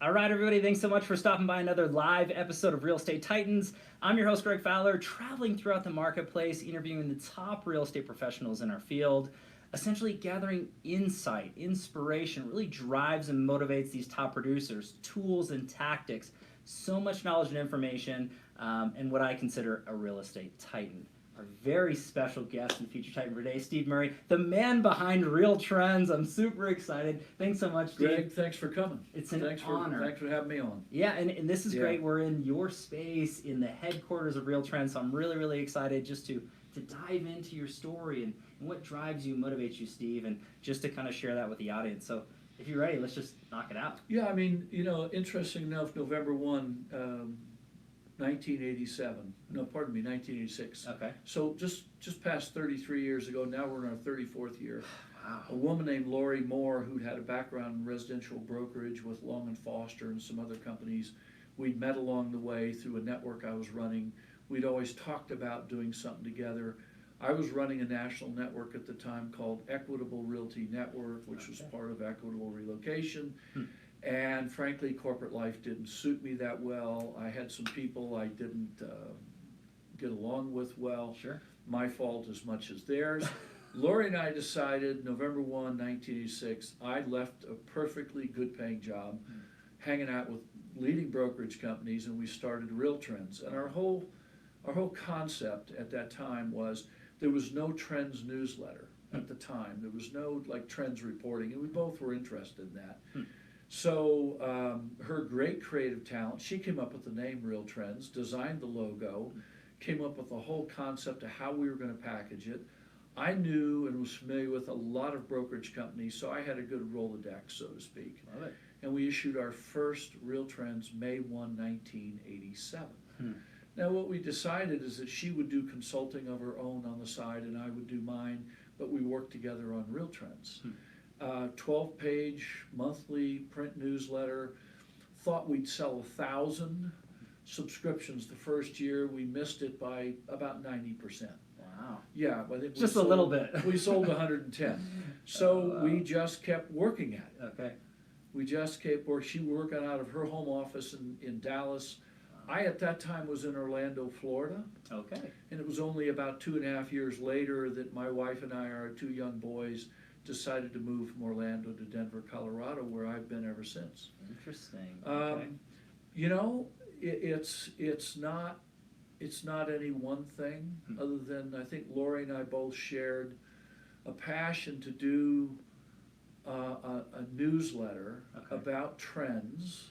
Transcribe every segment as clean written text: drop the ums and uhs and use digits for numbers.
All right, everybody, thanks so much for stopping by another live episode of Real Estate Titans. I'm your host, Greg Fowler, traveling throughout the marketplace, interviewing the top real estate professionals in our field, essentially gathering insight, inspiration, really drives and motivates these top producers, tools and tactics, so much knowledge and information, and what I consider a real estate titan. Our very special guest and feature titan for today, Steve Murray, the man behind Real Trends. I'm super excited. Thanks so much, Steve. Greg, thanks for coming. It's an honor. Thanks for having me on. Yeah, and this is great. We're in your space in the headquarters of Real Trends, so I'm really, really excited just to dive into your story and what drives you, motivates you, Steve, and just to kind of share that with the audience. So if you're ready, let's just knock it out. Yeah, I mean, interesting enough, November 1, 1987. No, pardon me, 1986. Okay. So just past 33 years ago, now we're in our 34th year. Wow. A woman named Lori Moore, who'd had a background in residential brokerage with Long and Foster and some other companies, we'd met along the way through a network I was running. We'd always talked about doing something together. I was running a national network at the time called Equitable Realty Network, which was part of Equitable Relocation. And frankly, corporate life didn't suit me that well. I had some people I didn't get along with well. Sure. My fault as much as theirs. Lori and I decided November 1, 1986, I left a perfectly good paying job, hanging out with leading brokerage companies, and we started Real Trends. And our whole concept at that time was there was no Trends newsletter at the time. There was no like Trends reporting, and we both were interested in that. So her great creative talent, she came up with the name Real Trends, designed the logo, came up with the whole concept of how we were going to package it. I knew and was familiar with a lot of brokerage companies, so I had a good Rolodex, so to speak. Love it. And we issued our first Real Trends May 1, 1987. Now what we decided is that she would do consulting of her own on the side and I would do mine, but we worked together on Real Trends. 12-page monthly print newsletter. Thought we'd sell 1,000 subscriptions the first year. We missed it by about 90%. Wow. Yeah, I think just a little bit. We sold 110. So we just kept working at it. Okay. We just kept working. She worked out of her home office in Dallas. I, at that time, was in Orlando, Florida. Okay. And it was only about 2.5 years later that my wife and I, our two young boys, decided to move from Orlando to Denver, Colorado, where I've been ever since. Interesting. Okay. It's not any one thing other than I think Lori and I both shared a passion to do a newsletter about trends,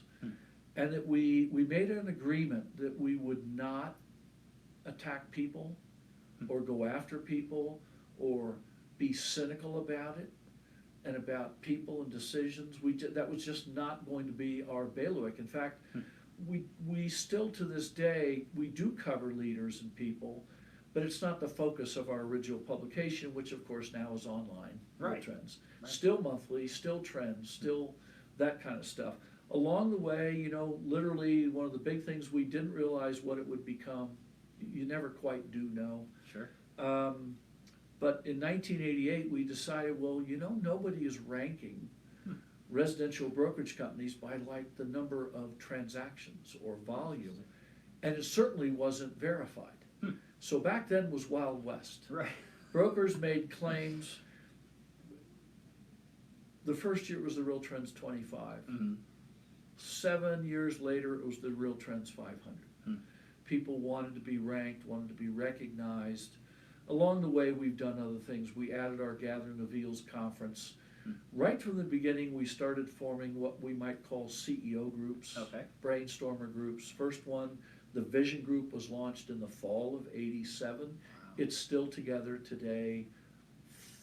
and that we made an agreement that we would not attack people or go after people or be cynical about it and about people and decisions. That was just not going to be our bailiwick. In fact, we still to this day, we do cover leaders and people, but it's not the focus of our original publication, which of course now is online. Real Trends. Still monthly, still trends, still that kind of stuff. Along the way, literally one of the big things we didn't realize what it would become. You never quite do know. Sure. But in 1988, we decided, well, nobody is ranking residential brokerage companies by like the number of transactions or volume, and it certainly wasn't verified. So back then was Wild West. Right. Brokers made claims. The first year was the Real Trends 25. 7 years later, it was the Real Trends 500. People wanted to be ranked, wanted to be recognized. Along the way, we've done other things. We added our Gathering of Eels conference. Right from the beginning, we started forming what we might call CEO groups, brainstormer groups. First one, the Vision Group, was launched in the fall of '87. Wow. It's still together today,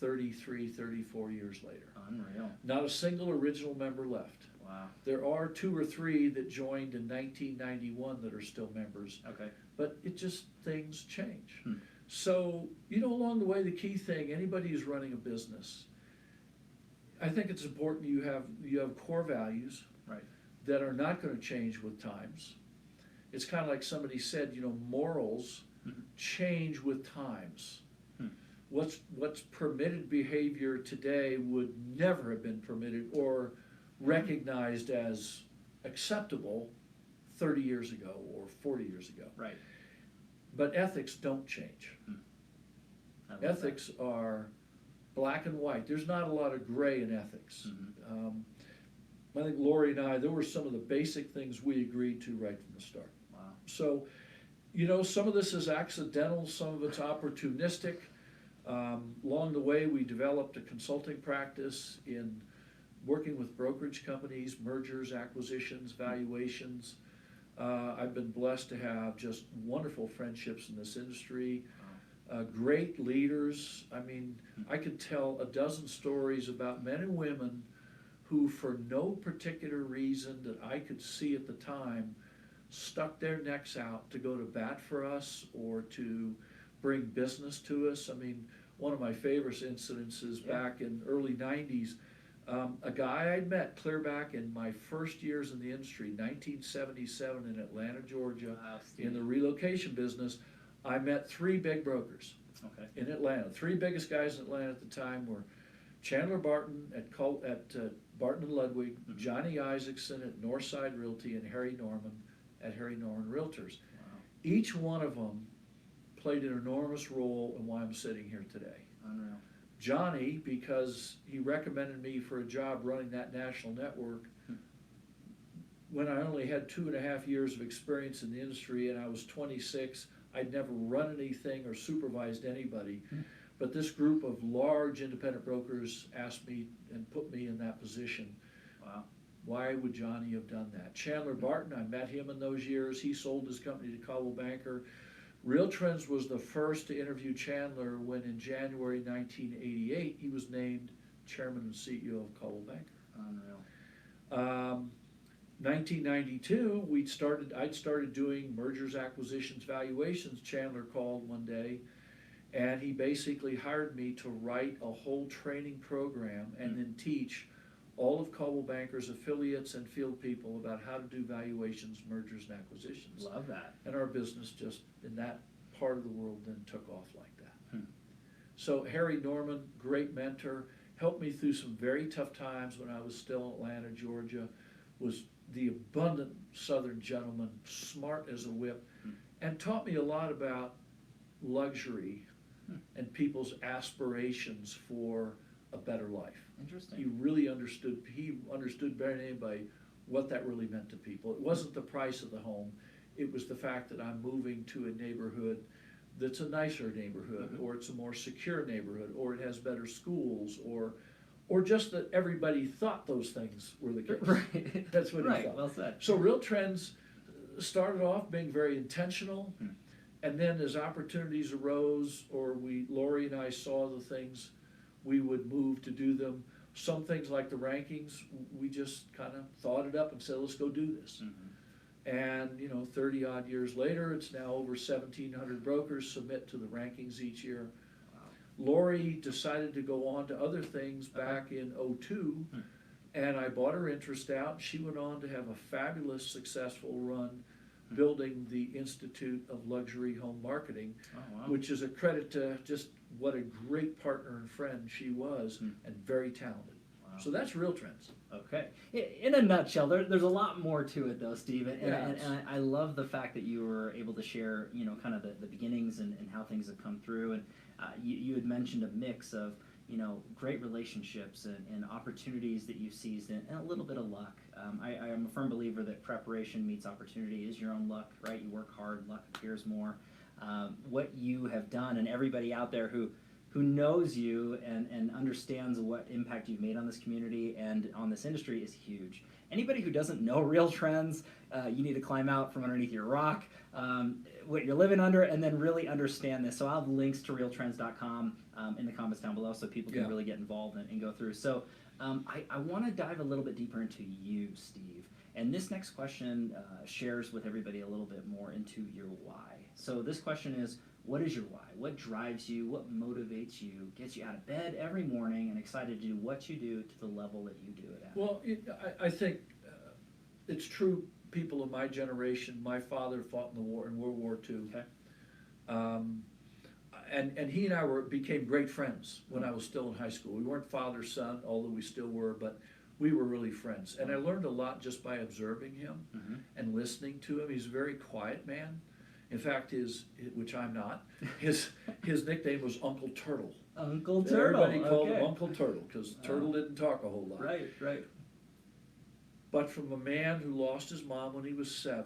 33, 34 years later. Unreal. Not a single original member left. Wow. There are 2 or 3 that joined in 1991 that are still members. Okay. But things change. So, along the way, the key thing, anybody who's running a business, I think it's important you have core values that are not going to change with times. It's kind of like somebody said, morals change with times. What's permitted behavior today would never have been permitted or recognized as acceptable 30 years ago or 40 years ago. Right. But ethics don't change. I love Ethics are black and white. There's not a lot of gray in ethics. I think Lori and I, there were some of the basic things we agreed to right from the start. Wow. So, some of this is accidental, some of it's opportunistic. Along the way, we developed a consulting practice in working with brokerage companies, mergers, acquisitions, valuations. I've been blessed to have just wonderful friendships in this industry. Great leaders. I mean, I could tell a dozen stories about men and women who, for no particular reason that I could see at the time, stuck their necks out to go to bat for us or to bring business to us. I mean, one of my favorite incidents is back in early 90s, a guy I'd met clear back in my first years in the industry, 1977 in Atlanta, Georgia, in the relocation business. I met three big brokers in Atlanta. Three biggest guys in Atlanta at the time were Chandler Barton at Barton and Ludwig, Johnny Isaacson at Northside Realty, and Harry Norman at Harry Norman Realtors. Wow. Each one of them played an enormous role in why I'm sitting here today. Unreal. Johnny, because he recommended me for a job running that national network when I only had 2.5 years of experience in the industry and I was 26. I'd never run anything or supervised anybody. But this group of large independent brokers asked me and put me in that position. Wow. Why would Johnny have done that? Chandler Barton, I met him in those years. He sold his company to Coldwell Banker. Real Trends was the first to interview Chandler when in January 1988 he was named chairman and CEO of Coldwell Banker. Unreal. 1992, I'd started doing mergers, acquisitions, valuations. Chandler called one day, and he basically hired me to write a whole training program and then teach all of Coldwell Banker's affiliates and field people about how to do valuations, mergers, and acquisitions. Love that. And our business just in that part of the world then took off like that. So Harry Norman, great mentor, helped me through some very tough times when I was still in Atlanta, Georgia, was the abundant Southern gentleman, smart as a whip, and taught me a lot about luxury and people's aspirations for a better life. Interesting. He understood better than anybody what that really meant to people. It wasn't the price of the home, it was the fact that I'm moving to a neighborhood that's a nicer neighborhood, or it's a more secure neighborhood, or it has better schools, or just that everybody thought those things were the case. Right. That's what he thought. Well said. So Real Trends started off being very intentional, and then as opportunities arose, or Lori and I saw the things, we would move to do them. Some things like the rankings, we just kind of thought it up and said, let's go do this. And 30 odd years later, it's now over 1,700 brokers submit to the rankings each year. Lori decided to go on to other things back in 2002, and I bought her interest out. She went on to have a fabulous, successful run building the Institute of Luxury Home Marketing, which is a credit to just what a great partner and friend she was, and very talented. Wow. So that's Real Trends. Okay. In a nutshell, there's a lot more to it, though, Steve. And I love the fact that you were able to share, kind of the beginnings and how things have come through. And you had mentioned a mix of, great relationships and opportunities that you've seized and a little bit of luck. I am a firm believer that preparation meets opportunity is your own luck, right? You work hard, luck appears more. What you have done, and everybody out there who knows you and understands what impact you've made on this community and on this industry is huge. Anybody who doesn't know Real Trends, you need to climb out from underneath your rock, what you're living under, and then really understand this. So I'll have links to realtrends.com in the comments down below so people can really get involved and go through. So I want to dive a little bit deeper into you, Steve. And this next question shares with everybody a little bit more into your why. So this question is, what is your why? What drives you? What motivates you? Gets you out of bed every morning and excited to do what you do to the level that you do it at? Well, I think it's true. People of my generation, my father fought in World War II. Okay. And he and I became great friends when I was still in high school. We weren't father-son, although we still were, but we were really friends. And I learned a lot just by observing him and listening to him. He's a very quiet man. In fact, which I'm not, his nickname was Uncle Turtle. Uncle Turtle. Everybody called him Uncle Turtle because Turtle didn't talk a whole lot. Right, right. But from a man who lost his mom when he was 7,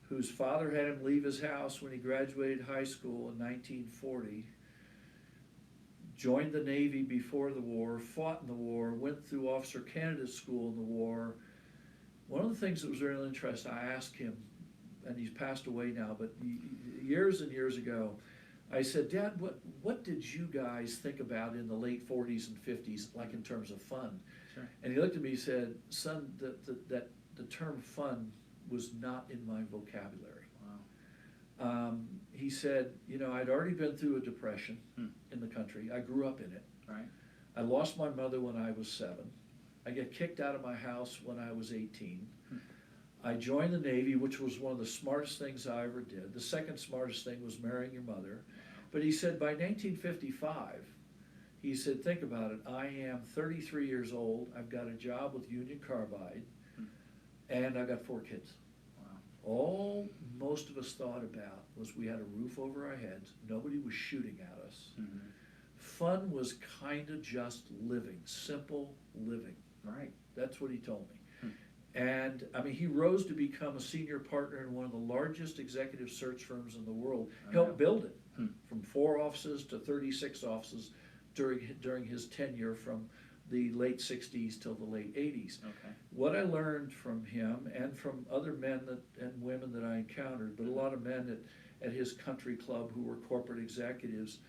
whose father had him leave his house when he graduated high school in 1940, joined the Navy before the war, fought in the war, went through officer candidate school in the war. One of the things that was really interesting, I asked him, and he's passed away now, but years and years ago, I said, Dad, what did you guys think about in the late 40s and 50s, like in terms of fun? Sure. And he looked at me and said, son, that the term fun was not in my vocabulary. Wow. He said, I'd already been through a depression in the country. I grew up in it. Right. I lost my mother when I was 7. I got kicked out of my house when I was 18. I joined the Navy, which was one of the smartest things I ever did. The second smartest thing was marrying your mother. But he said by 1955, he said, think about it, I am 33 years old, I've got a job with Union Carbide, and I've got 4 kids. Wow. All most of us thought about was we had a roof over our heads, nobody was shooting at us. Fun was kind of just living, simple living. Right. That's what he told me. And I mean, he rose to become a senior partner in one of the largest executive search firms in the world. Helped build it from 4 offices to 36 offices during his tenure from the late 60s till the late 80s. Okay. What I learned from him and from other men and women that I encountered, but a lot of men at his country club who were corporate executives,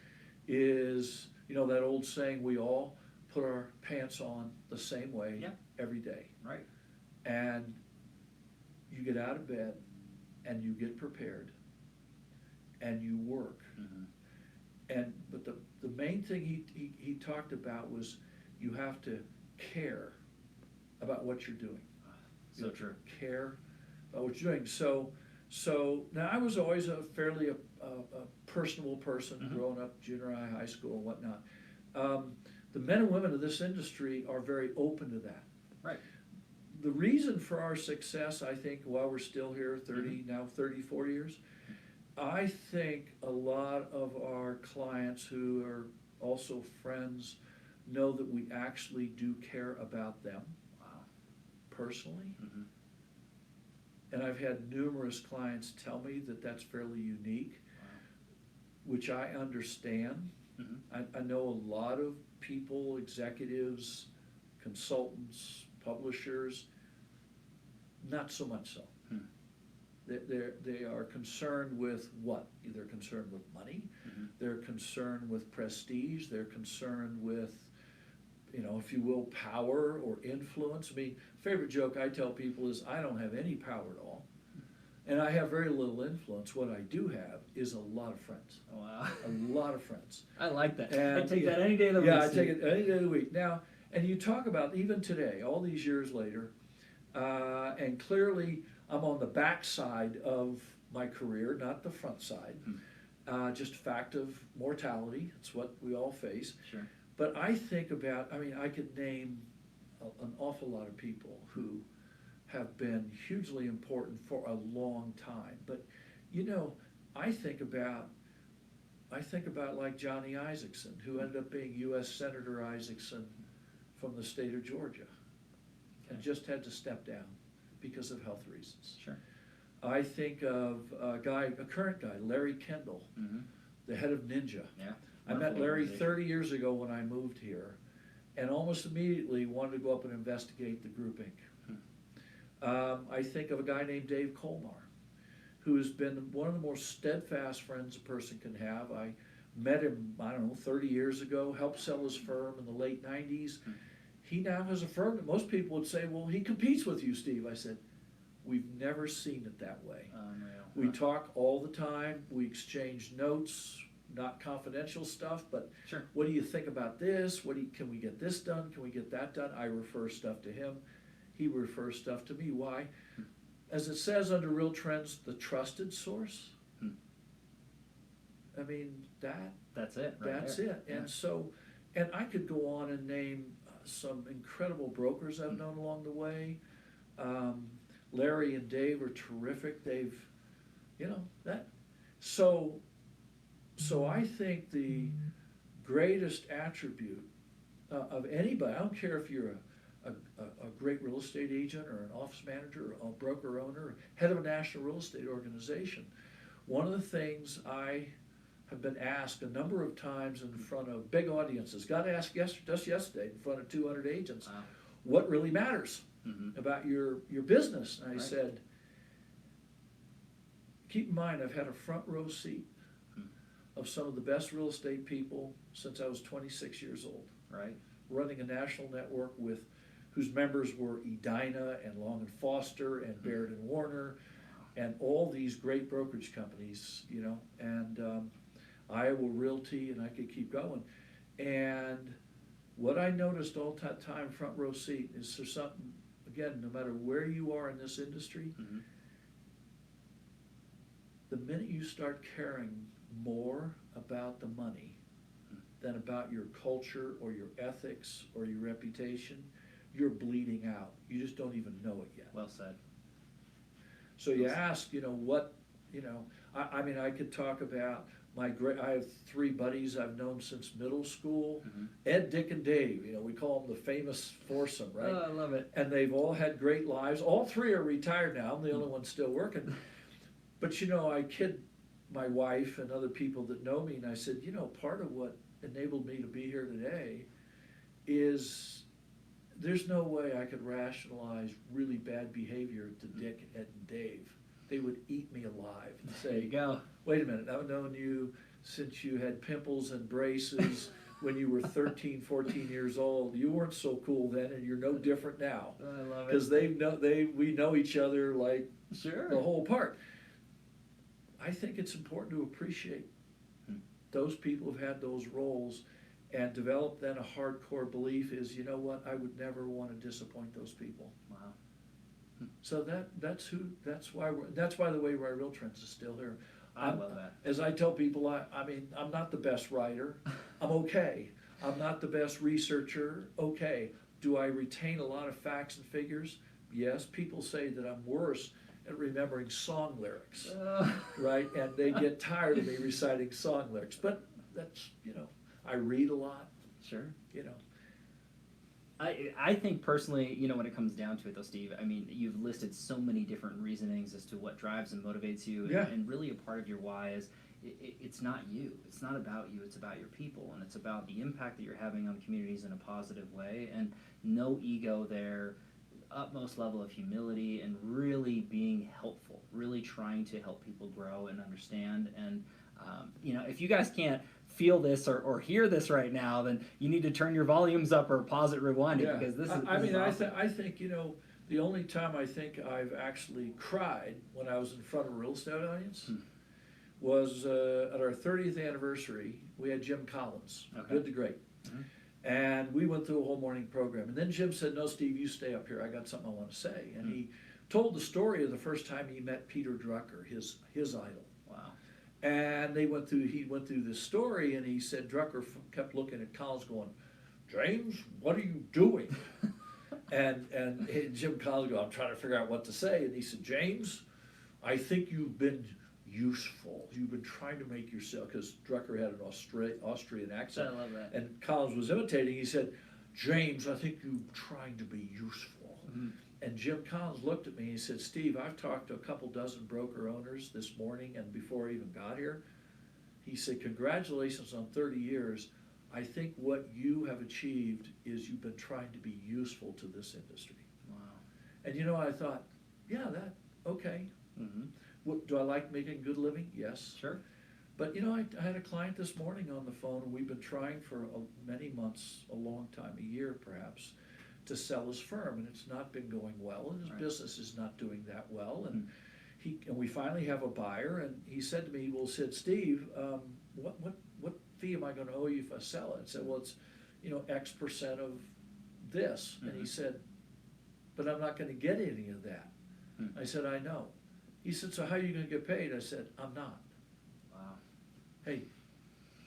is, that old saying, we all put our pants on the same way every day. Right. And you get out of bed and you get prepared and you work. But the main thing he talked about was you have to care about what you're doing. So true. Care about what you're doing. So now I was always a fairly a personable person growing up, junior high, high school, and whatnot. The men and women of this industry are very open to that. Right. The reason for our success, I think, while we're still here, 34 years, I think a lot of our clients who are also friends know that we actually do care about them personally. And I've had numerous clients tell me that that's fairly unique, which I understand. I know a lot of people, executives, consultants, publishers, not so much so. They are concerned with what? They're concerned with money, they're concerned with prestige, they're concerned with, if you will, power or influence. I mean, favorite joke I tell people is I don't have any power at all, and I have very little influence. What I do have is a lot of friends. Wow. A lot of friends. I like that. And I take that any day of the week. Yeah, I take it any day of the week. Now, and you talk about even today, all these years later, and clearly I'm on the back side of my career, not the front side. Just fact of mortality. It's what we all face. Sure. But I think about, I could name an awful lot of people who have been hugely important for a long time. But, I think about like Johnny Isaacson, who ended up being U.S. Senator Isaacson from the state of Georgia, and just had to step down because of health reasons. Sure. I think of a current guy, Larry Kendall, the head of Ninja. Yeah. I met Larry 30 years ago when I moved here, and almost immediately wanted to go up and investigate the grouping. I think of a guy named Dave Colmar, who has been one of the most steadfast friends a person can have. I met him, 30 years ago, helped sell his firm in the late 90s. He now has a firm that most people would say, well, he competes with you, Steve. I said, we've never seen it that way. We talk all the time, we exchange notes, not confidential stuff, but what do you think about this? Can we get this done? Can we get that done? I refer stuff to him. He refers stuff to me. Why? As it says under Real Trends, the trusted source. That's it. That's it. And so, and I could go on and name some incredible brokers I've known along the way. Larry and Dave are terrific. They've, you know, that. So I think the greatest attribute of anybody, I don't care if you're a great real estate agent or an office manager or a broker owner, or head of a national real estate organization, one of the things I have been asked a number of times in front of big audiences, got asked just yesterday in front of 200 agents, Wow. what really matters about your business? And I Right. said, keep in mind, I've had a front row seat of some of the best real estate people since I was 26 years old. Right. Running a national network with whose members were Edina and Long and Foster and Baird and Warner and all these great brokerage companies, you know, and Iowa Realty, and I could keep going. And what I noticed all that time, front row seat, is there's something, again, no matter where you are in this industry, the minute you start caring more about the money than about your culture or your ethics or your reputation, you're bleeding out. You just don't even know it yet. Well said. So you ask, you know, what, you know, I mean, I could talk about I have three buddies I've known since middle school, Ed, Dick, and Dave. You know, we call them the famous foursome, right? Oh, I love it. And they've all had great lives. All three are retired now. I'm the only one still working. But, you know, I kid my wife and other people that know me, and I said, you know, part of what enabled me to be here today is there's no way I could rationalize really bad behavior to Dick, Ed, and Dave. They would eat me alive and say, There you go. Wait a minute, I've known you since you had pimples and braces when you were 13, 14 years old. You weren't so cool then, and you're no different now. I love it. Because we know each other like Sure. the whole part. I think it's important to appreciate those people who've had those roles and develop then a hardcore belief is, you know what, I would never want to disappoint those people. Wow. So that's why the way Rye Real Trends is still here. I love that. As I tell people, I mean, I'm not the best writer. I'm okay. I'm not the best researcher. Okay. Do I retain a lot of facts and figures? Yes. People say that I'm worse at remembering song lyrics, right? And they get tired of me reciting song lyrics. But that's, you know, I read a lot. Sure. You know. I think personally, you know, when it comes down to it though, Steve, I mean, you've listed so many different reasonings as to what drives and motivates you, and really a part of your why is it's not you. It's not about you. It's about your people, and it's about the impact that you're having on communities in a positive way, and no ego there, utmost level of humility, and really being helpful, really trying to help people grow and understand. And, you know, if you guys can't feel this or hear this right now, then you need to turn your volumes up or pause it, rewind it, because this is awesome. I think, you know, the only time I think I've actually cried when I was in front of a real estate audience was at our 30th anniversary. We had Jim Collins, Good to Great. And we went through a whole morning program. And then Jim said, no, Steve, you stay up here. I got something I want to say. And he told the story of the first time he met Peter Drucker, his idol. Wow. And he went through this story, and he said Drucker kept looking at Collins going, James, what are you doing? and Jim Collins goes, I'm trying to figure out what to say. And he said, James, I think you've been useful. You've been trying to make yourself, because Drucker had an Austrian accent. I love that. And Collins was imitating. He said, James, I think you're trying to be useful. And Jim Collins looked at me and he said, Steve, I've talked to a couple dozen broker owners this morning and before I even got here. He said, congratulations on 30 years. I think what you have achieved is you've been trying to be useful to this industry. Wow. And you know, I thought, yeah, okay. Do I like making a good living? Yes. Sure. But you know, I had a client this morning on the phone, and we've been trying for many months, a long time, a year perhaps, to sell his firm, and it's not been going well, and his business is not doing that well, and we finally have a buyer, and he said to me, well, Steve, what fee am I going to owe you if I sell it? I said, well, it's, you know, X percent of this, and he said, but I'm not going to get any of that. I said, I know. He said, so how are you going to get paid? I said, I'm not. Wow. Hey,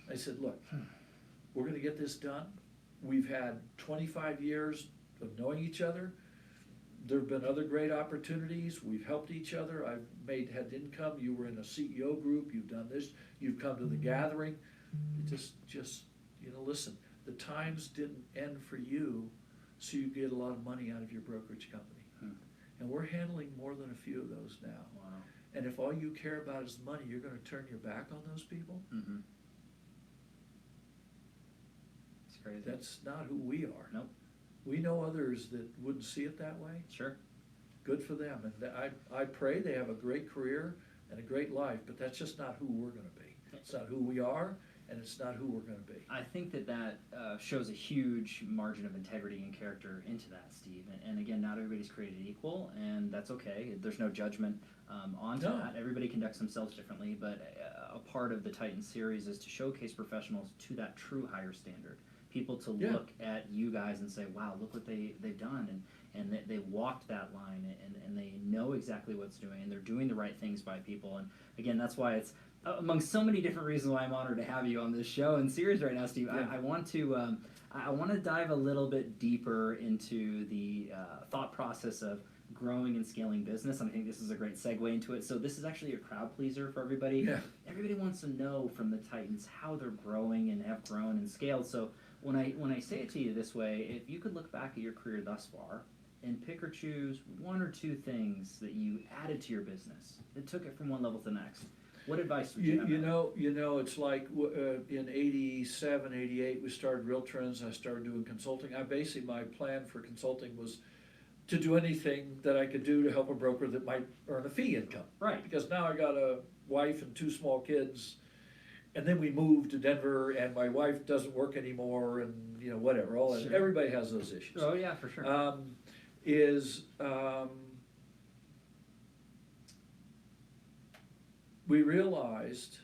I said, look, we're going to get this done. we've had 25 years of knowing each other. There have been other great opportunities. We've helped each other. I've had income. You were in a CEO group. You've done this. You've come to the gathering. Just listen. The times didn't end for you, so you get a lot of money out of your brokerage company. And we're handling more than a few of those now. Wow. And if all you care about is money, you're going to turn your back on those people? It's crazy. That's not who we are. Nope. We know others that wouldn't see it that way. Sure. Good for them. And I pray they have a great career and a great life, but that's just not who we're going to be. It's not who we are, and it's not who we're going to be. I think that shows a huge margin of integrity and character into that, Steve. And again, not everybody's created equal, and that's okay. There's no judgment onto that. Everybody conducts themselves differently, but a part of the Titan series is to showcase professionals to that true higher standard. People to look at you guys and say, wow, look what they've done, and they walked that line, and they know exactly what's doing, and they're doing the right things by people. And again, that's why it's among so many different reasons why I'm honored to have you on this show and series right now, Steve. Yeah. I want to dive a little bit deeper into the thought process of growing and scaling business. And I think this is a great segue into it. So this is actually a crowd pleaser for everybody. Yeah. Everybody wants to know from the Titans how they're growing and have grown and scaled. So when I say it to you this way, if you could look back at your career thus far and pick or choose one or two things that you added to your business that took it from one level to the next, what advice would you have? You know, it's like in 87, 88, we started Real Trends. I started doing consulting. My plan for consulting was to do anything that I could do to help a broker that might earn a fee income. Right. Because now I got a wife and two small kids, and then we moved to Denver, and my wife doesn't work anymore, and whatever. Sure. Everybody has those issues. Oh yeah, for sure. We realized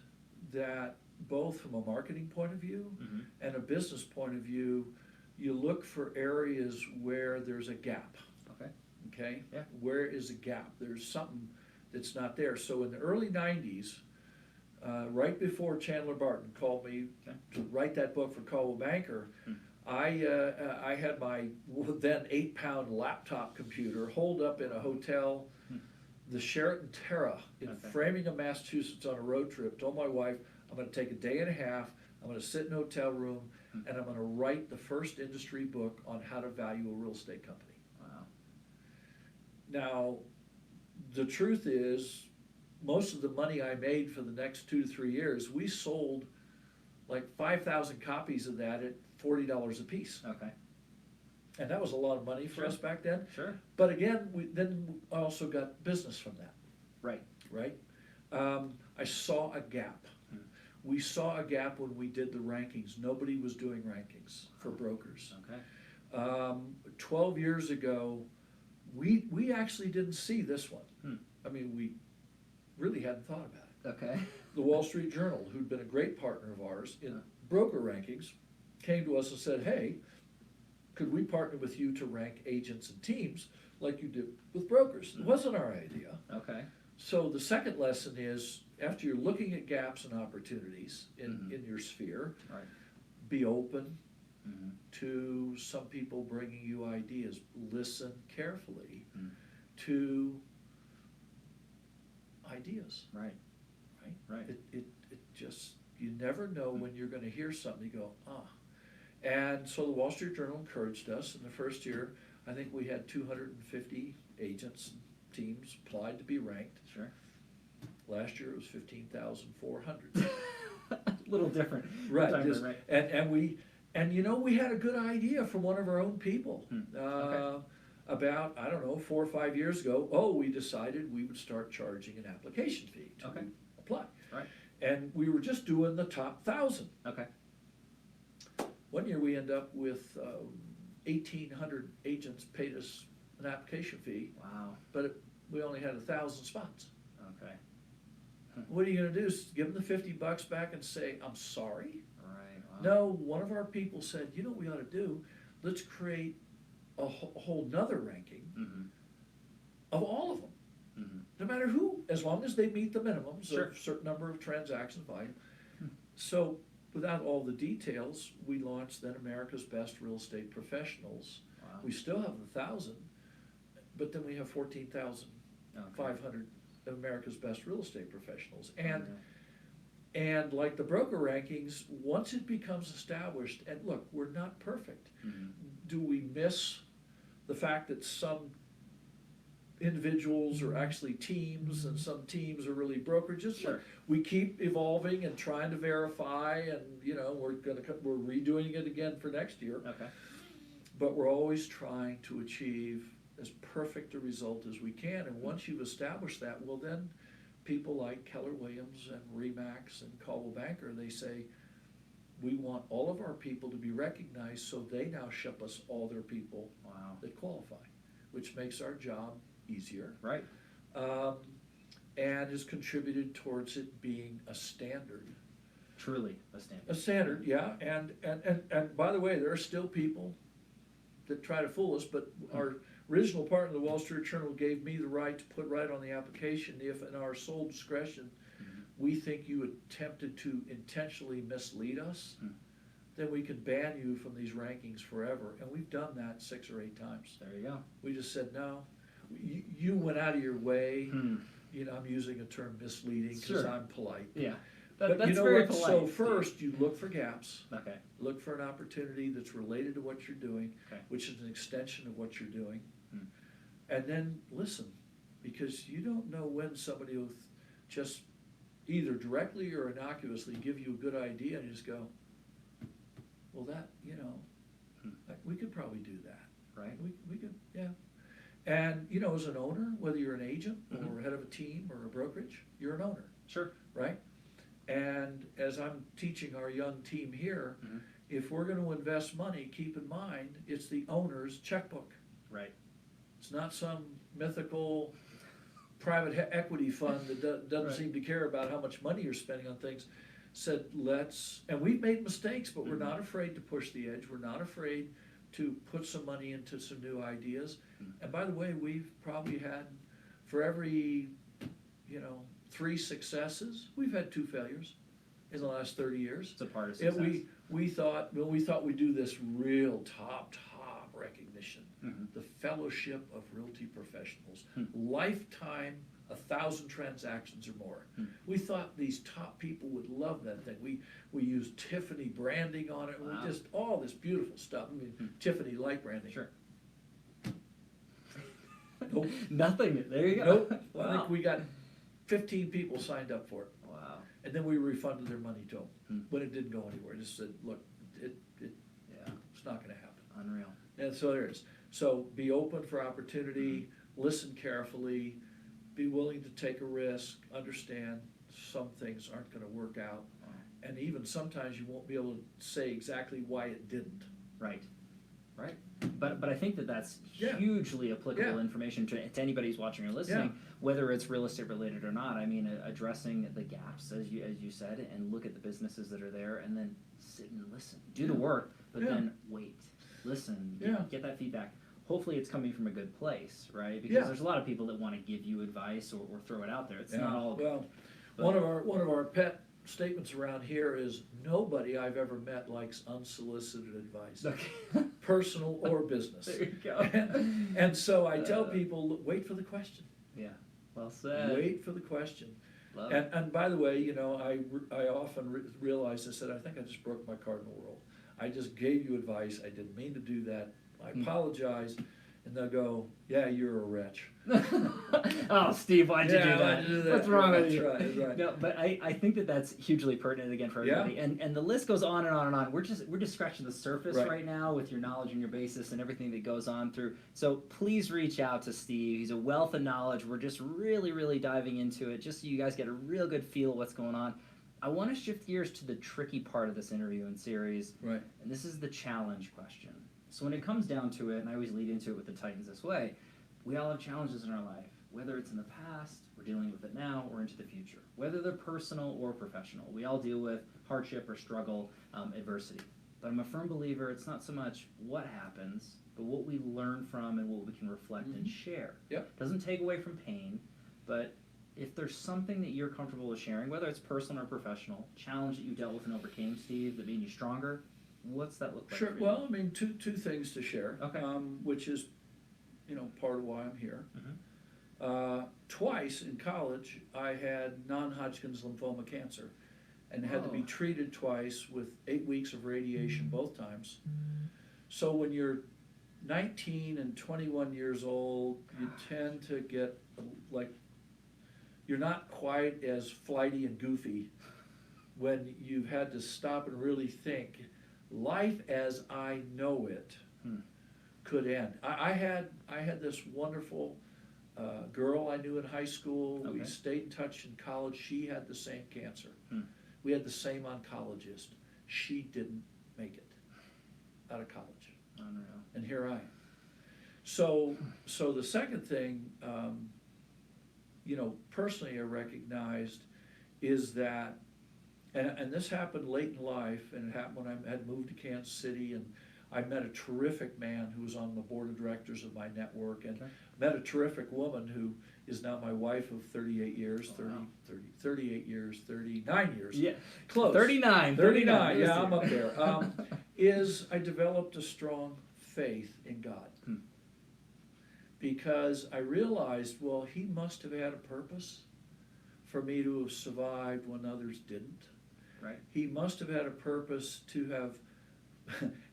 that both from a marketing point of view and a business point of view, you look for areas where there's a gap. Okay? Yeah. Where is a gap? There's something that's not there. So in the early 90s, right before Chandler Barton called me to write that book for Caldwell Banker, I had my then 8-pound laptop computer holed up in a hotel, the Sheraton Terra in Framingham, Massachusetts, on a road trip. Told my wife, I'm going to take a day and a half, I'm going to sit in a hotel room, and I'm going to write the first industry book on how to value a real estate company. Wow. Now, the truth is, most of the money I made for the next 2 to 3 years, we sold like 5,000 copies of that at $40 a piece. Okay. And that was a lot of money for us back then. Sure. But again, I also got business from that. Right. Right? I saw a gap. We saw a gap when we did the rankings. Nobody was doing rankings for brokers. Okay. 12 years ago, we actually didn't see this one. I mean, we really hadn't thought about it. Okay. The Wall Street Journal, who'd been a great partner of ours in broker rankings, came to us and said, hey, could we partner with you to rank agents and teams like you did with brokers? It wasn't our idea. Okay. So the second lesson is, after you're looking at gaps and opportunities in your sphere, be open to some people bringing you ideas. Listen carefully to ideas. Right. It just, you never know when you're going to hear something, you go, And so the Wall Street Journal encouraged us. In the first year, I think we had 250 agents and teams applied to be ranked. Sure. Last year it was 15,400. A little different. Right. Right. And we had a good idea from one of our own people. About, I don't know, 4 or 5 years ago, we decided we would start charging an application fee to apply. Right. And we were just doing the top 1,000. Okay. One year we end up with 1,800 agents paid us an application fee. Wow. But we only had 1,000 spots. Okay. What are you going to do? Give them the $50 back and say, I'm sorry? Right. Wow. No, one of our people said, you know what we ought to do? Let's create a whole nother ranking of all of them. No matter who, as long as they meet the minimums of a certain number of transactions volume. So without all the details, we launched then America's Best Real Estate Professionals. Wow. We still have 1,000, but then we have 14,500 of America's Best Real Estate Professionals. And like the broker rankings, once it becomes established, and look, we're not perfect. Mm-hmm. Do we miss the fact that some individuals are actually teams and some teams are really brokerages? Sure. Look, we keep evolving and trying to verify, and we're redoing it again for next year. Okay. But we're always trying to achieve as perfect a result as we can. And once you've established that, well, then people like Keller Williams and Remax and Coldwell Banker, they say, we want all of our people to be recognized, so they now ship us all their people that qualify, which makes our job easier. Right. And has contributed towards it being a standard. Truly a standard. A standard, yeah. And by the way, there are still people that try to fool us, but our original partner, the Wall Street Journal, gave me the right to put right on the application, if in our sole discretion we think you attempted to intentionally mislead us, then we can ban you from these rankings forever. And we've done that 6 or 8 times. There you go. We just said, no, you went out of your way. I'm using a term misleading because I'm polite. Yeah. But that's you know very what? polite. So first, you look for gaps. Okay. Look for an opportunity that's related to what you're doing, Okay. which is an extension of what you're doing. And then listen, because you don't know when somebody will just either directly or innocuously give you a good idea and you just go, well, that, we could probably do that. Right. We could, yeah. And, as an owner, whether you're an agent or head of a team or a brokerage, you're an owner. Sure. Right? And as I'm teaching our young team here, if we're going to invest money, keep in mind, it's the owner's checkbook. Right. It's not some mythical private equity fund that doesn't seem to care about how much money you're spending on things. Said, and we've made mistakes, but we're not afraid to push the edge. We're not afraid to put some money into some new ideas. And by the way, we've probably had, for every, 3 successes, we've had 2 failures in the last 30 years. It's a part of success. And we thought we'd do this real top recognition, the Fellowship of Realty Professionals, lifetime, 1,000 transactions or more. We thought these top people would love that thing. We used Tiffany branding on it. Wow. We just all this beautiful stuff. I mean, Tiffany like branding. Sure. Nope. Nothing. There you go. Nope. Wow. I think we got 15 people signed up for it. Wow. And then we refunded their money to them when it didn't go anywhere. Just said, look, it's not going to happen. Unreal. And so there it is. So be open for opportunity, listen carefully, be willing to take a risk, understand some things aren't going to work out. And even sometimes you won't be able to say exactly why it didn't. Right. Right. But I think that's hugely applicable information to anybody who's watching or listening, whether it's real estate related or not. I mean, addressing the gaps, as you said, and look at the businesses that are there, and then sit and listen. Do the work, but then wait. Listen. Get that feedback. Hopefully it's coming from a good place, right? Because there's a lot of people that want to give you advice or throw it out there. It's not all... Well, one of our pet statements around here is nobody I've ever met likes unsolicited advice, personal or business. There you go. And so I tell people, look, wait for the question. Yeah, well said. Wait for the question. Love it. And by the way, I often realize, I said, I think I just broke my cardinal rule. I just gave you advice. I didn't mean to do that. I apologize. And they'll go, yeah, you're a wretch. Oh, Steve, why'd you do that? Why'd you do that? What's wrong with you? That's right. No, but I think that's hugely pertinent again for everybody. And the list goes on and on and on. We're just scratching the surface right now with your knowledge and your basis and everything that goes on through. So please reach out to Steve. He's a wealth of knowledge. We're just really, really diving into it, just so you guys get a real good feel of what's going on. I want to shift gears to the tricky part of this interview and series. Right. And this is the challenge question. So when it comes down to it, and I always lead into it with the Titans this way, we all have challenges in our life, whether it's in the past, we're dealing with it now, or into the future. Whether they're personal or professional, we all deal with hardship or struggle, adversity. But I'm a firm believer it's not so much what happens, but what we learn from and what we can reflect and share. Yep. Doesn't take away from pain, but if there's something that you're comfortable with sharing, whether it's personal or professional, challenge that you dealt with and overcame, Steve, that made you stronger, what's that look like? Sure. For you? Well, I mean, two things to share. Okay. Which is, part of why I'm here. Twice in college, I had non-Hodgkin's lymphoma cancer, and had to be Whoa. treated twice with 8 weeks of radiation both times. So when you're 19 and 21 years old, you tend to get like, you're not quite as flighty and goofy when you've had to stop and really think, life as I know it could end. I had this wonderful girl I knew in high school. Okay. We stayed in touch in college. She had the same cancer. We had the same oncologist. She didn't make it out of college. Unreal. And here I am. So the second thing, personally I recognized is that, and this happened late in life, and it happened when I had moved to Kansas City, and I met a terrific man who was on the board of directors of my network, and met a terrific woman who is now my wife of 38 years, 38 years, 39 years. Yeah, close. 39. 39, yeah, I'm up there. Is I developed a strong faith in God. Because I realized, well, he must have had a purpose for me to have survived when others didn't. Right. He must have had a purpose to have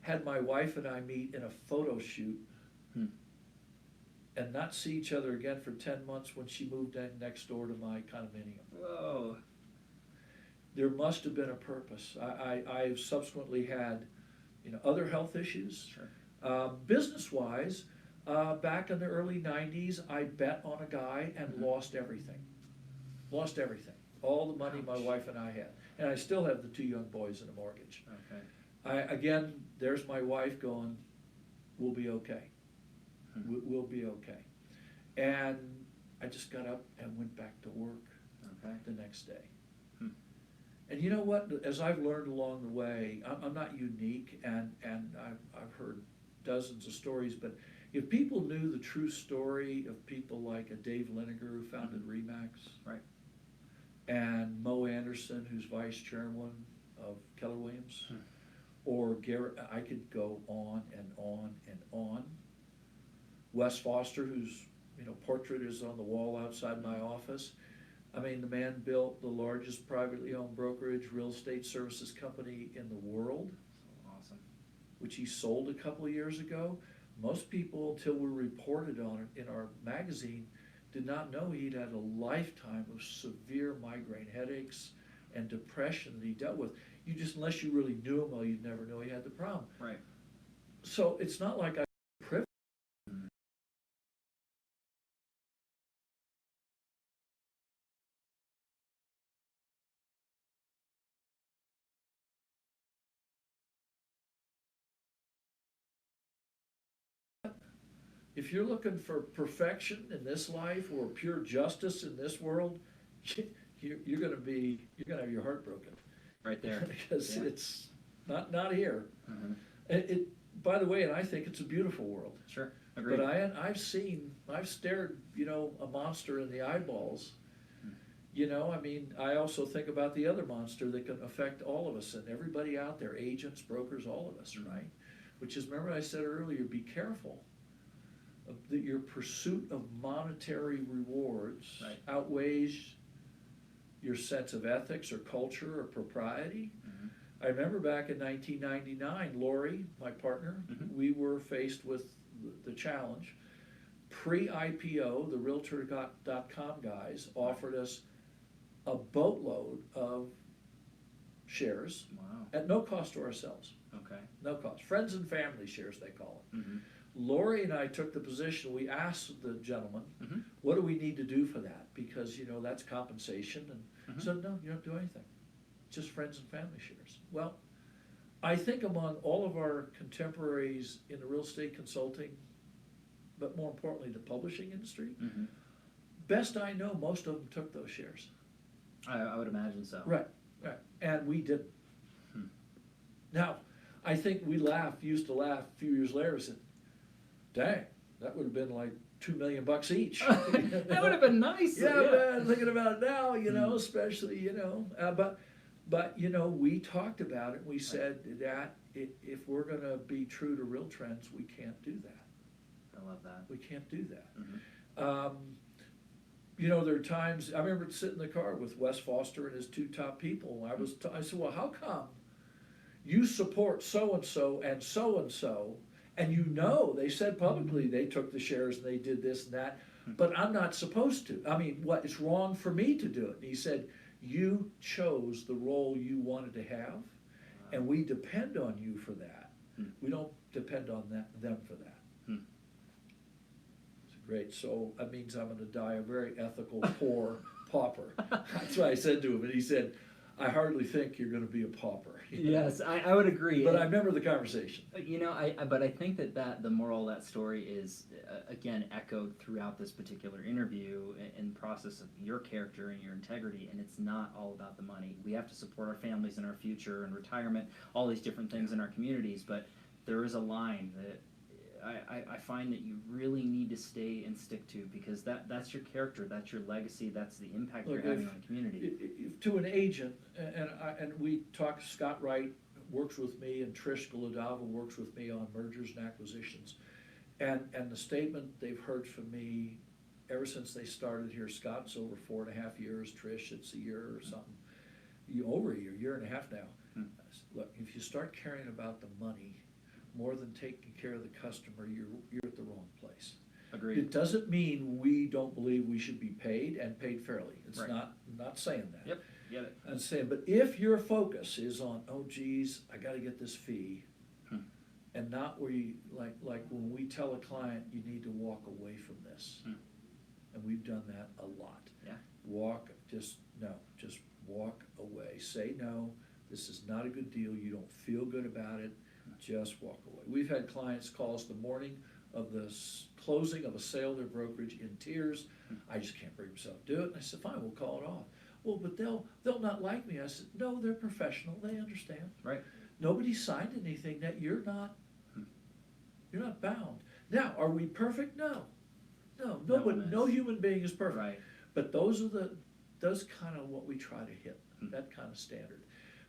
had my wife and I meet in a photo shoot and not see each other again for 10 months when she moved in next door to my condominium. Whoa. There must have been a purpose. I've subsequently had, other health issues. Sure. Business-wise, back in the early 90s, I bet on a guy and lost everything. Lost everything. All the money my wife and I had. And I still have the 2 young boys and a mortgage. Okay. Again, there's my wife going, we'll be okay. We'll be okay. And I just got up and went back to work the next day. And you know what? As I've learned along the way, I'm not unique, and I've heard dozens of stories, but if people knew the true story of people like a Dave Liniger, who founded Remax, Right. and Mo Anderson, who's vice chairman of Keller Williams, or Garrett, I could go on and on and on. Wes Foster, whose portrait is on the wall outside my office. I mean, the man built the largest privately owned brokerage real estate services company in the world. Awesome. Which he sold a couple of years ago. Most people, until we reported on it in our magazine, did not know he'd had a lifetime of severe migraine headaches and depression that he dealt with. You just, unless you really knew him well, you'd never know he had the problem. Right. So it's not like I privileged. If you're looking for perfection in this life or pure justice in this world, you're going to have your heart broken. Right there. Because it's not here. By the way, and I think it's a beautiful world. Sure. Agreed. But I've stared, a monster in the eyeballs. I also think about the other monster that can affect all of us and everybody out there, agents, brokers, all of us, right? Which is, remember I said earlier, be careful that your pursuit of monetary rewards outweighs your sense of ethics or culture or propriety. I remember back in 1999, Lori, my partner, we were faced with the challenge. Pre-IPO, the Realtor.com guys offered us a boatload of shares at no cost to ourselves. Okay. No cost. Friends and family shares, they call it. Lori and I took the position, we asked the gentleman, what do we need to do for that? Because, that's compensation. And said, no, you don't do anything. Just friends and family shares. Well, I think among all of our contemporaries in the real estate consulting, but more importantly, the publishing industry, best I know, most of them took those shares. I would imagine so. Right. And we didn't. Now, I think we used to laugh a few years later and said, dang, that would have been like $2 million each. That would have been nice. Yeah, man, thinking about it now, especially, but we talked about it, and we said that if we're gonna be true to real trends, we can't do that. I love that. We can't do that. Mm-hmm. There are times, I remember sitting in the car with Wes Foster and his two top people, and I said, well, how come you support so-and-so and so-and-so, and they said publicly they took the shares and they did this and that, but I'm not supposed to. I mean, what, it's wrong for me to do it. And he said, you chose the role you wanted to have, and we depend on you for that. We don't depend on them for that. It's great. So that means I'm gonna die a very ethical, poor pauper. That's what I said to him, and he said, I hardly think you're gonna be a pauper. Yes, I would agree. But I remember the conversation. But I think that the moral of that story is, again, echoed throughout this particular interview in the process of your character and your integrity, and it's not all about the money. We have to support our families and our future and retirement, all these different things in our communities, but there is a line that I find that you really need to stay and stick to, because that's your character, that's your legacy, that's the impact you're having on the community. To an agent, and we talk, Scott Wright works with me, and Trish Golodava works with me on mergers and acquisitions, and the statement they've heard from me ever since they started here, Scott's over 4.5 years, Trish, it's a year or something, over a year and a half now. Look, if you start caring about the money more than taking care of the customer, you're at the wrong place. Agreed. It doesn't mean we don't believe we should be paid and paid fairly. It's right. not saying that. Yep, get it. I'm saying, but if your focus is on, oh geez, I gotta get this fee, and not where you, like when we tell a client, you need to walk away from this. And we've done that a lot. Yeah. Just walk away. Say no, this is not a good deal, you don't feel good about it, just walk away. We've had clients call us the morning of the closing of a sale, their brokerage, in tears. I just can't bring myself to do it. And I said, fine, we'll call it off. Well, but they'll not like me. I said, no, they're professional, they understand. Right. Nobody signed anything that you're not bound. Now, are we perfect? No. No human being is perfect. Right. But those kind of what we try to hit, that kind of standard.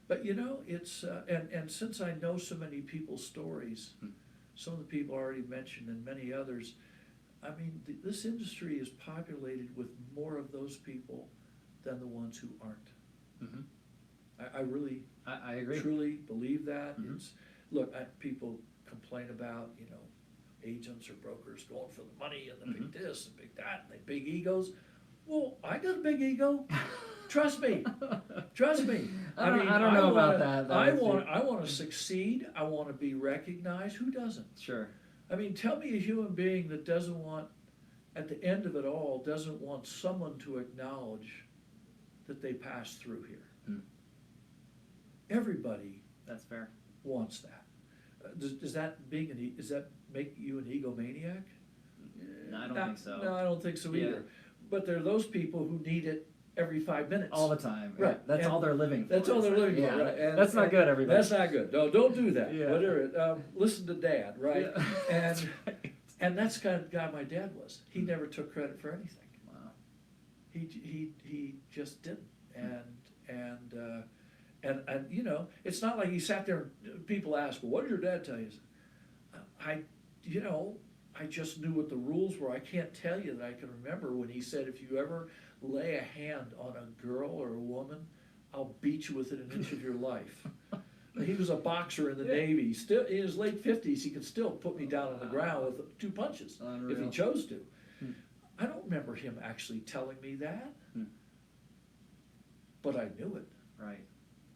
But it's, and since I know so many people's stories, some of the people already mentioned and many others, I mean, this industry is populated with more of those people than the ones who aren't. I really, I agree. Truly believe that. Look, people complain about, agents or brokers going for the money and the big this and big that and the big egos. Well, I got a big ego. Trust me. I don't know about that. I want to succeed. I want to be recognized. Who doesn't? Sure. I mean, tell me a human being that doesn't want, at the end of it all, doesn't want someone to acknowledge that they passed through here. Everybody. That's fair. Wants that. Does that make you an egomaniac? No, I don't think so. No, I don't think so either. But there are those people who need it every 5 minutes. All the time. Right. That's all they're living for. That's all they're living for, right? And that's not good, everybody. That's not good. No, don't do that. Yeah. Whatever. Listen to Dad, right? Yeah. And that's the kind of guy my dad was. He never took credit for anything. Wow. He just didn't. And it's not like he sat there and people ask, well, what did your dad tell you? I just knew what the rules were. I can't tell you that I can remember when he said, if you ever lay a hand on a girl or a woman, I'll beat you within an inch of your life. He was a boxer in the Navy. Still in his late 50s, he could still put me down on the ground with 2 punches. Unreal. If he chose to. I don't remember him actually telling me that, but I knew it. Right.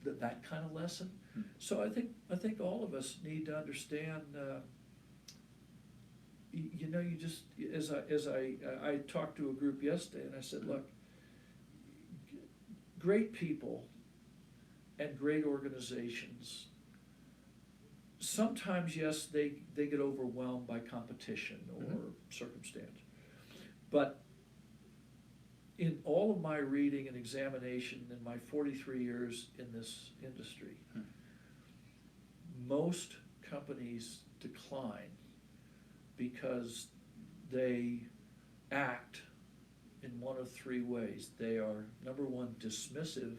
That kind of lesson. So I think all of us need to understand. You just, as I talked to a group yesterday, and I said, look, great people and great organizations, sometimes, yes, they get overwhelmed by competition or circumstance. But in all of my reading and examination in my 43 years in this industry, most companies decline because they one of three ways. They are, number one, dismissive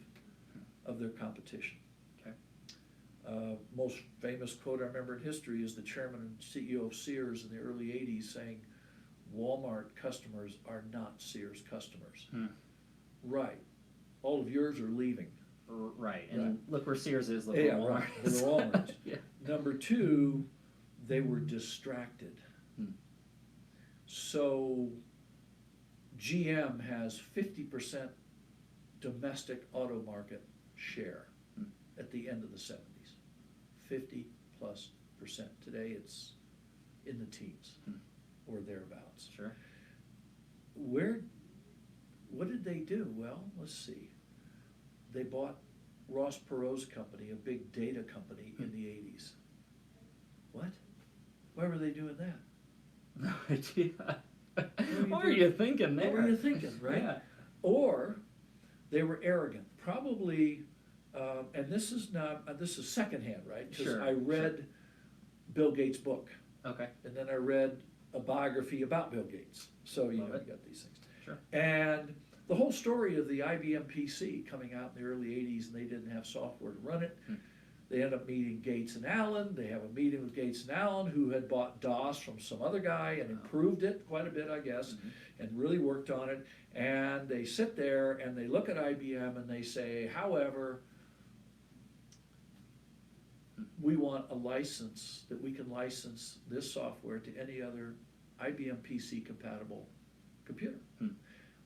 of their competition. Okay. Most famous quote I remember in history is the chairman and CEO of Sears in the early 80s saying, Walmart customers are not Sears customers. Right. All of yours are leaving. Right, and Right. look where Sears is, look Yeah, where Walmart right. is. Where Walmart is. Yeah. Number two, they were distracted. So GM has 50% domestic auto market share at the end of the 70s. 50+%. Today it's in the teens or thereabouts. Sure. What did they do? Well, let's see. They bought Ross Perot's company, a big data company, in the 80s. What? Why were they doing that? No idea. What were doing? you thinking there? What were you thinking, right? Yeah. Or they were arrogant. Probably, and this is secondhand, right? Because Sure, I read Bill Gates' book, Okay. and then I read a biography about Bill Gates. So you Love know, it. you got these things. Sure. And the whole story of the IBM PC coming out in the early 80s, and they didn't have software to run it. They end up meeting Gates and Allen. They have a meeting with Gates and Allen, who had bought DOS from some other guy and improved it quite a bit, I guess, and really worked on it. And they sit there and they look at IBM and they say, however, we want a license that we can license this software to any other IBM PC compatible computer.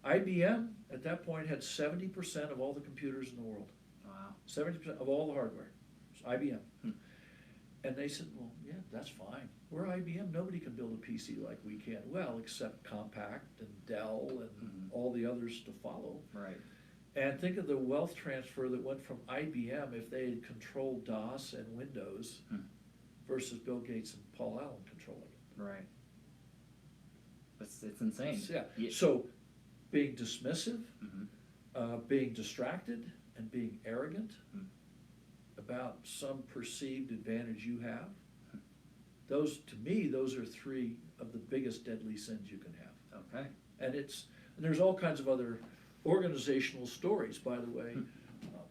IBM at that point had 70% of all the computers in the world. Wow. 70% of all the hardware. It's IBM. And they said, well, yeah, that's fine. We're IBM. Nobody can build a PC like we can. Well, except Compaq and Dell and all the others to follow. Right. And think of the wealth transfer that went from IBM if they had controlled DOS and Windows versus Bill Gates and Paul Allen controlling it. Right. It's insane. Yeah. So being dismissive, being distracted, and being arrogant about some perceived advantage you have, those, to me, those are three of the biggest deadly sins you can have. Okay. And there's all kinds of other organizational stories, by the way.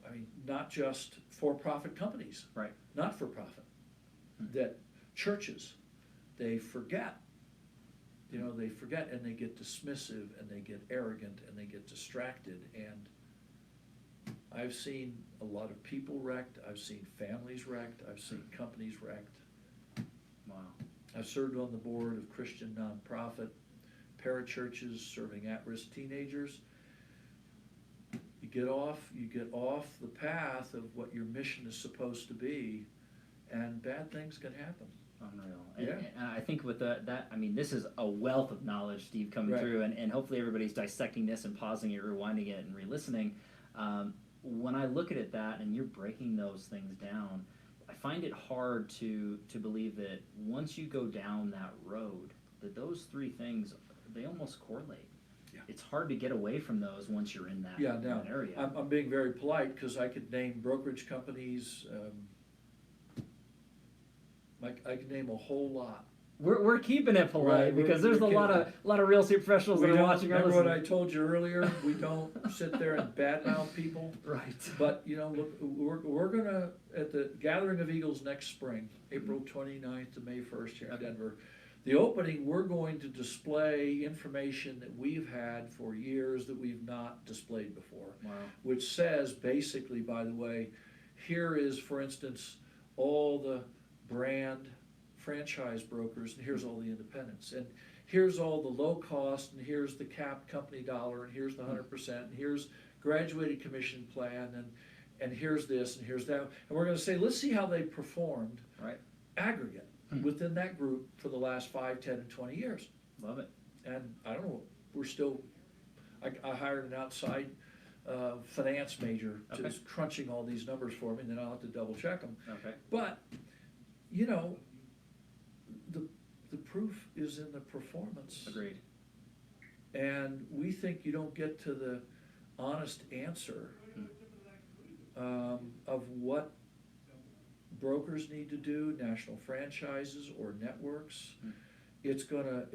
I mean, not just for-profit companies. Right. Not for profit. That churches, they forget. You know, they forget and they get dismissive and they get arrogant and they get distracted. And I've seen a lot of people wrecked. I've seen families wrecked. I've seen companies wrecked. Wow. I've served on the board of Christian nonprofit parachurches serving at-risk teenagers. You get off the path of what your mission is supposed to be, and bad things can happen. Unreal. Yeah. And I think with that, I mean, this is a wealth of knowledge, Steve, coming Right. through, and hopefully everybody's dissecting this and pausing it, rewinding it, and re-listening. When I look at it and you're breaking those things down, I find it hard to believe that once you go down that road, that those three things, they almost correlate. Yeah. It's hard to get away from those once you're in that, Now, that area. I'm being very polite because I could name brokerage companies, I could name a whole lot. We're keeping it polite Right, because there's a we're lot of real estate professionals that are watching or Remember what listening. I told you earlier? We don't sit there and badmouth people. Right. But, you know, look, we're gonna, at the Gathering of Eagles next spring, April 29th to May 1st here in Denver, the opening, we're going to display information that we've had for years that we've not displayed before. Wow. Which says, basically, by the way, here is, for instance, all the brand franchise brokers, and here's all the independents, and here's all the low cost, and here's the capped company dollar, and here's the 100%, and here's graduated commission plan, and here's this, and here's that, and we're going to say, let's see how they performed, Right. aggregate, within that group for the last 5, 10, and 20 years. Love it. And I don't know, we're still, I hired an outside finance major Okay. who's crunching all these numbers for me, and then I'll have to double check them. Okay. But, you know, the proof is in the performance. Agreed. And we think you don't get to the honest answer of what brokers need to do, national franchises or networks. It's gonna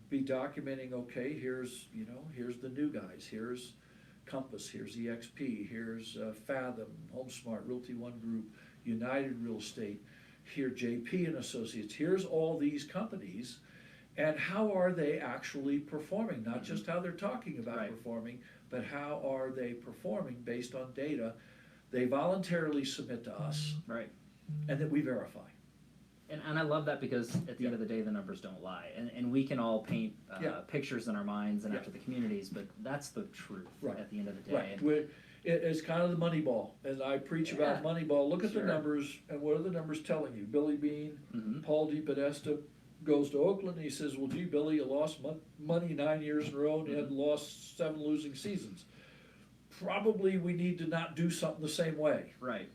be documenting, okay, here's the new guys, here's Compass, here's EXP, here's Fathom, HomeSmart, Realty One Group, United Real Estate, here JP and Associates, here's all these companies, and how are they actually performing? Not just how they're talking about Right. performing, but how are they performing based on data they voluntarily submit to us, Right. and that we verify. And I love that because at the end of the day, the numbers don't lie. And we can all paint pictures in our minds and after the communities, but that's the truth at the end of the day. Right. It's kind of the money ball. As I preach about money ball, look at the numbers, and what are the numbers telling you? Billy Bean, Paul DePodesta goes to Oakland, and he says, well, gee, Billy, you lost money 9 years in a row, and you had lost 7 losing seasons. Probably we need to not do something the same way. Right.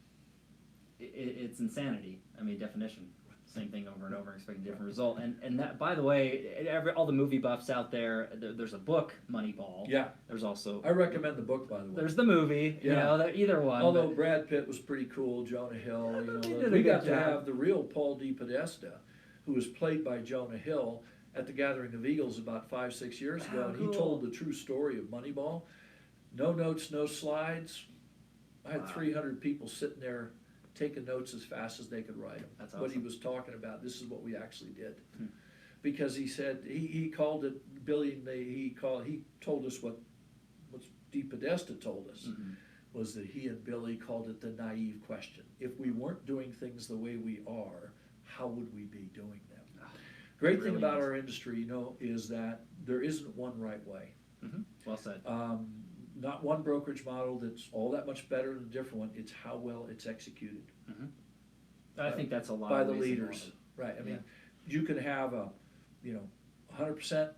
It's insanity. I mean, definition. Same thing over and over, expecting a different result. And that, by the way, all the movie buffs out there, there's a book, Moneyball. Yeah. There's also... I recommend the book, by the way. There's the movie, either one. Although Brad Pitt was pretty cool, Jonah Hill, we got to have the real Paul DePodesta, who was played by Jonah Hill at the Gathering of Eagles about 5-6 years ago, and he told the true story of Moneyball. No notes, no slides. I had 300 people sitting there taking notes as fast as they could write them. That's awesome. What he was talking about, this is what we actually did. Because he said, he called it, Billy, he told us what DePodesta told us, was that he and Billy called it the naive question. If we weren't doing things the way we are, how would we be doing them? Great thing about our industry, is that there isn't one right way. Well said. Not one brokerage model that's all that much better than a different one. It's how well it's executed. I think that's a lot by of the ways leaders, right? I mean, you can have a 100%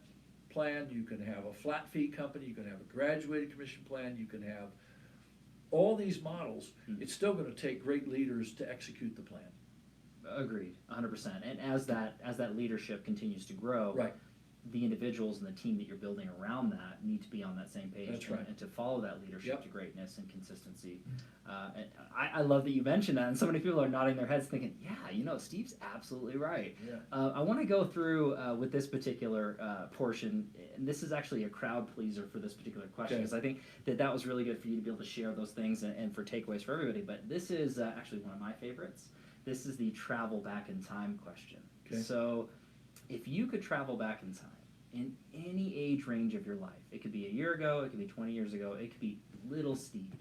plan. You can have a flat fee company. You can have a graduated commission plan. You can have all these models. It's still going to take great leaders to execute the plan. Agreed, 100%. And as that leadership continues to grow, right, the individuals and the team that you're building around that need to be on that same page. That's right. And to follow that leadership to greatness and consistency. And I love that you mentioned that, and so many people are nodding their heads thinking, yeah, Steve's absolutely right. Yeah. I want to go through with this particular portion, and this is actually a crowd pleaser for this particular question, because I think that was really good for you to be able to share those things and for takeaways for everybody. But this is actually one of my favorites. This is the travel back in time question. Okay. So if you could travel back in time, in any age range of your life, it could be a year ago, it could be 20 years ago, it could be little Steve,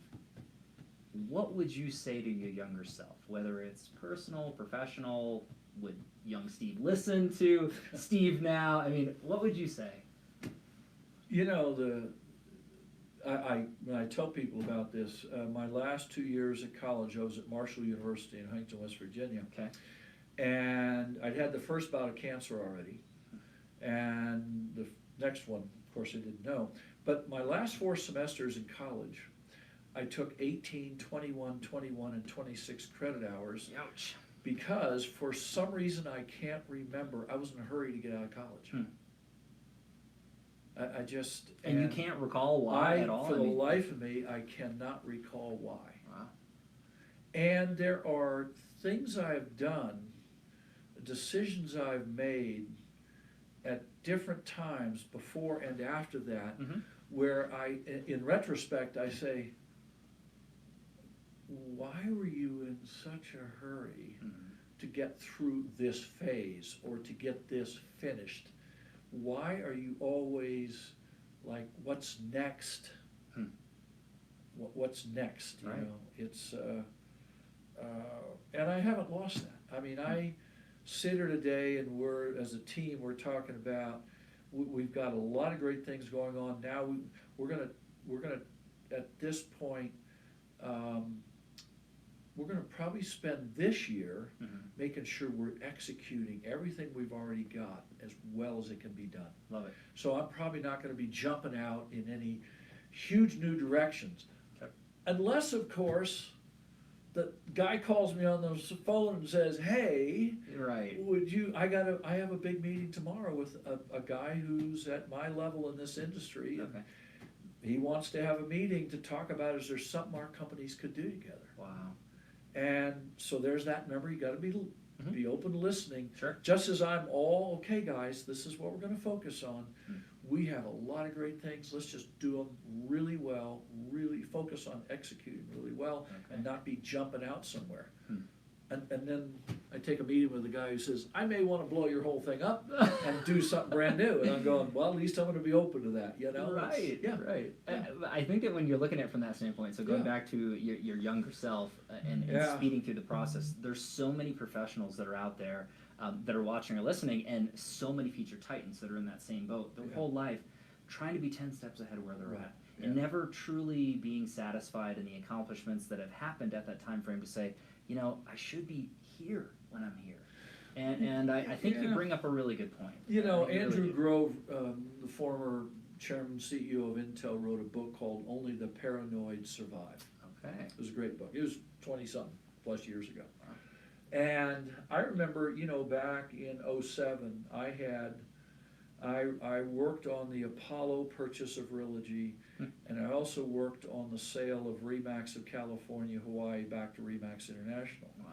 what would you say to your younger self? Whether it's personal, professional, would young Steve listen to Steve now? I mean, what would you say? When I tell people about this, my last 2 years at college, I was at Marshall University in Huntington, West Virginia. Okay. And I'd had the first bout of cancer already. And the next one, of course, I didn't know. But my last 4 semesters in college, I took 18, 21, 21, and 26 credit hours. Ouch. Because for some reason I can't remember, I was in a hurry to get out of college. I just... And you can't recall why at all? For the life of me, I cannot recall why. Wow. And there are things I've done, decisions I've made at different times before and after that, where in retrospect, I say, why were you in such a hurry to get through this phase or to get this finished? Why are you always like, what's next? What's next? You know, it's, and I haven't lost that. I mean, I sit here today and as a team, we're talking about, we've got a lot of great things going on. Now we're gonna, at this point, we're gonna probably spend this year making sure we're executing everything we've already got as well as it can be done. Love it. So I'm probably not gonna be jumping out in any huge new directions. Okay. Unless, of course, the guy calls me on the phone and says, hey, right, I have a big meeting tomorrow with a guy who's at my level in this industry. Okay. He wants to have a meeting to talk about, is there something our companies could do together? Wow. And so there's that number. You got to be be open to listening. Sure. Just as I'm all, okay, guys, this is what we're going to focus on. We have a lot of great things. Let's just do them really well, really focus on executing really well, and not be jumping out somewhere. And then I take a meeting with a guy who says, I may want to blow your whole thing up and do something brand new. And I'm going, well, at least I'm going to be open to that, you know? Right, yeah. right. I think that when you're looking at it from that standpoint, so going back to your younger self and speeding through the process, there's so many professionals that are out there that are watching or listening, and so many future titans that are in that same boat their whole life, trying to be 10 steps ahead of where they're at, and never truly being satisfied in the accomplishments that have happened at that time frame to say, you know, I should be here when I'm here. And I think you bring up a really good point. You know, Andrew Grove, the former chairman CEO of Intel, wrote a book called Only the Paranoid Survive. Okay. It was a great book. It was 20-something plus years ago. And I remember, you know, back in '07, I worked on the Apollo purchase of Realogy, and I also worked on the sale of Remax of California, Hawaii, back to Remax International. Wow.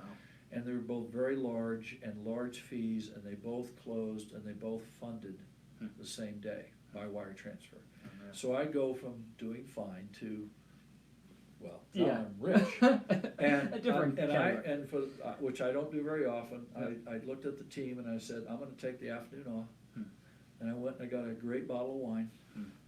And they were both very large and large fees, and they both closed, and they both funded the same day by wire transfer. So I go from doing fine to, well, now I'm rich. And a different and for which I don't do very often, I looked at the team and I said, I'm going to take the afternoon off. And I went and I got a great bottle of wine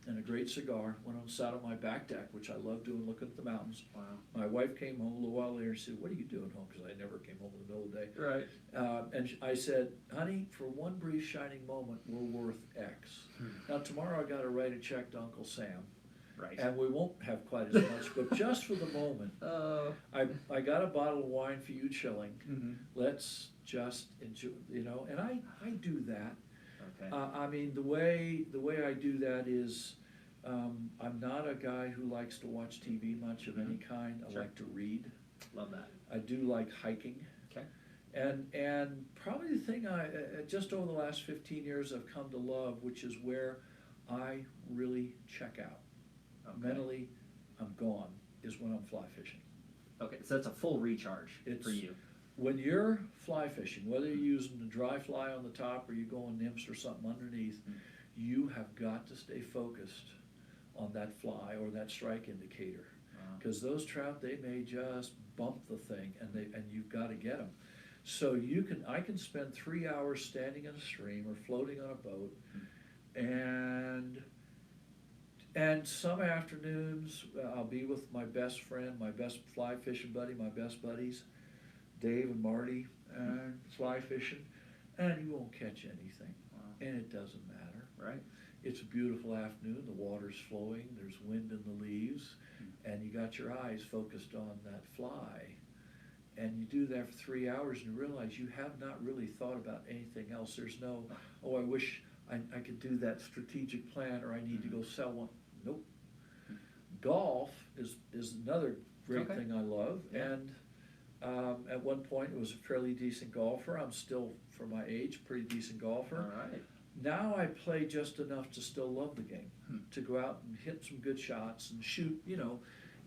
and a great cigar, went on, sat on my back deck, which I love doing, looking at the mountains. Wow. My wife came home a little while later and said, what are you doing home? Because I never came home in the middle of the day. Right. And I said, honey, for one brief shining moment, we're worth X. Now tomorrow I got to write a check to Uncle Sam. Right. And we won't have quite as much, but just for the moment, I got a bottle of wine for you chilling. Let's just enjoy, you know, and I do that. Okay. I mean, the way I do that is, I'm not a guy who likes to watch TV much of any kind. I like to read. Love that. I do like hiking. Okay. And probably the thing I just over the last 15 years I've come to love, which is where I really check out. Mentally, I'm gone, is when I'm fly fishing. Okay, so that's a full recharge for you. When you're fly fishing, whether you're using the dry fly on the top or you're going nymphs or something underneath, you have got to stay focused on that fly or that strike indicator. Because those trout, they may just bump the thing, and you've got to get them. So I can spend 3 hours standing in a stream or floating on a boat, and some afternoons I'll be with my best friend, my best fly fishing buddy, my best buddies, Dave and Marty, and fly fishing, and you won't catch anything. And it doesn't matter. Right. It's a beautiful afternoon, the water's flowing, there's wind in the leaves, and you got your eyes focused on that fly. And you do that for 3 hours and you realize you have not really thought about anything else. There's no, oh, I wish I could do that strategic plan, or I need to go sell one. Nope. Golf is another great thing I love, and at one point I was a fairly decent golfer. I'm still, for my age, pretty decent golfer. All right. Now I play just enough to still love the game, to go out and hit some good shots and shoot,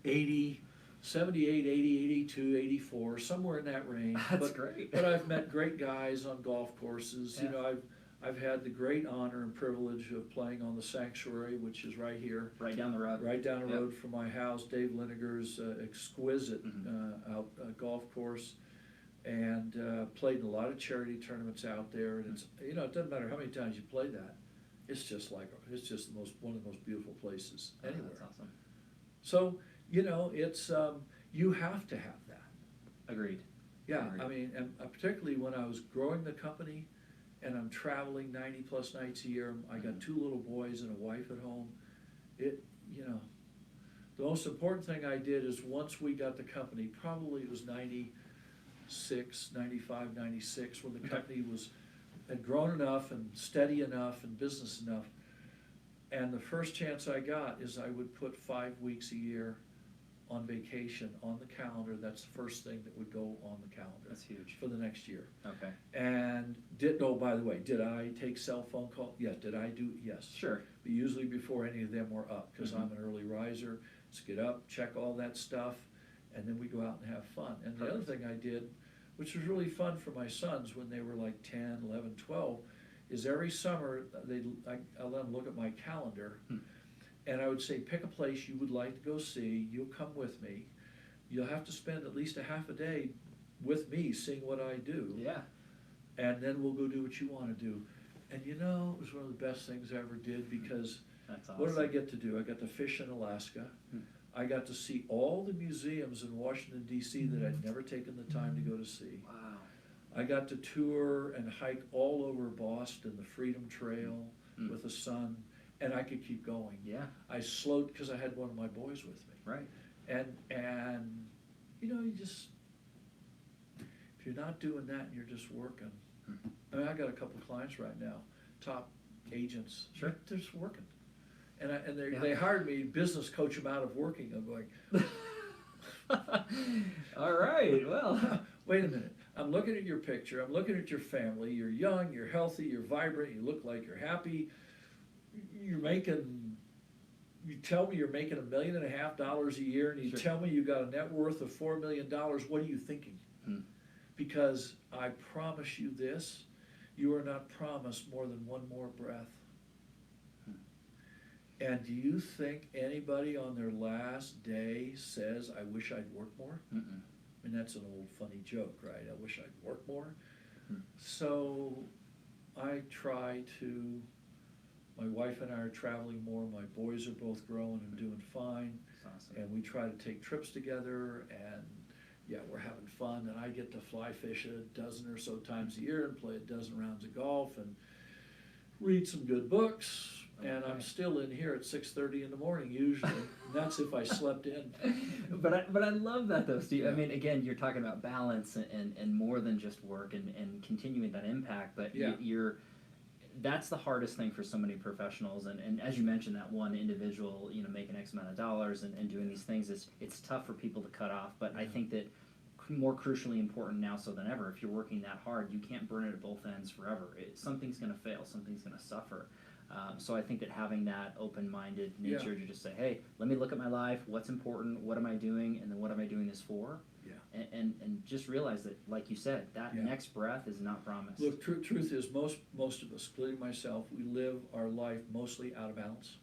80, 78, 80, 82, 84, somewhere in that range. That's great. But I've met great guys on golf courses. I've had the great honor and privilege of playing on the Sanctuary, which is right here. Right down the road. Right down the road from my house. Dave Linegar's exquisite golf course, and played in a lot of charity tournaments out there. And it's, it doesn't matter how many times you play that. It's just one of the most beautiful places anywhere. That's awesome. So, it's, you have to have that. Agreed. Yeah, Agreed. I mean, and particularly when I was growing the company, and I'm traveling 90 plus nights a year. I got 2 little boys and a wife at home. The most important thing I did is once we got the company, probably it was 96, 95, 96, when the company had grown enough and steady enough and business enough. And the first chance I got is I would put 5 weeks a year on vacation on the calendar. That's the first thing that would go on the calendar. That's huge. For the next year. Okay. And by the way, did I take cell phone calls? Yes. Did I do? Yes. Sure. But usually before any of them were up, because I'm an early riser. Let's get up, check all that stuff, and then we go out and have fun. And the other thing I did which was really fun for my sons when they were like 10, 11, 12, is every summer I let them look at my calendar, and I would say, pick a place you would like to go see, you'll come with me. You'll have to spend at least a half a day with me seeing what I do. Yeah. And then we'll go do what you want to do. And it was one of the best things I ever did, because That's awesome. what did I get to do? I got to fish in Alaska. I got to see all the museums in Washington, D.C. that I'd never taken the time to go to see. Wow. I got to tour and hike all over Boston, the Freedom Trail with the sun, and I could keep going. Yeah. I slowed because I had one of my boys with me. Right. And you just, if you're not doing that and you're just working. I mean, I got a couple clients right now, top agents. Sure. They're just working. And they hired me, business coach them out of working. I'm going, all right, well. Wait a minute. I'm looking at your picture. I'm looking at your family. You're young, you're healthy, you're vibrant, you look like you're happy. You tell me you're making $1.5 million a year, and you tell me you got a net worth of $4 million. What are you thinking? Because I promise you this, you are not promised more than one more breath. And do you think anybody on their last day says, I wish I'd worked more? I mean, that's an old funny joke, right? I wish I'd worked more. So I try to, my wife and I are traveling more. My boys are both growing and doing fine. Awesome. And we try to take trips together, and yeah, we're having fun. And I get to fly fish a dozen or so times a year and play a dozen rounds of golf and read some good books. And I'm still in here at 6:30 in the morning usually. And that's if I slept in. But I love that though, Steve. Yeah. I mean, again, you're talking about balance and more than just work and continuing that impact. But that's the hardest thing for so many professionals. And as you mentioned, that one individual, making X amount of dollars and doing these things, it's tough for people to cut off. But I think that more crucially important now so than ever, if you're working that hard, you can't burn it at both ends forever. Something's going to fail. Something's going to suffer. So I think that having that open-minded nature to just say, hey, let me look at my life, what's important, what am I doing, and then what am I doing this for? Yeah. And just realize that, like you said, that next breath is not promised. Look, truth is most of us, including myself, we live our life mostly out of balance.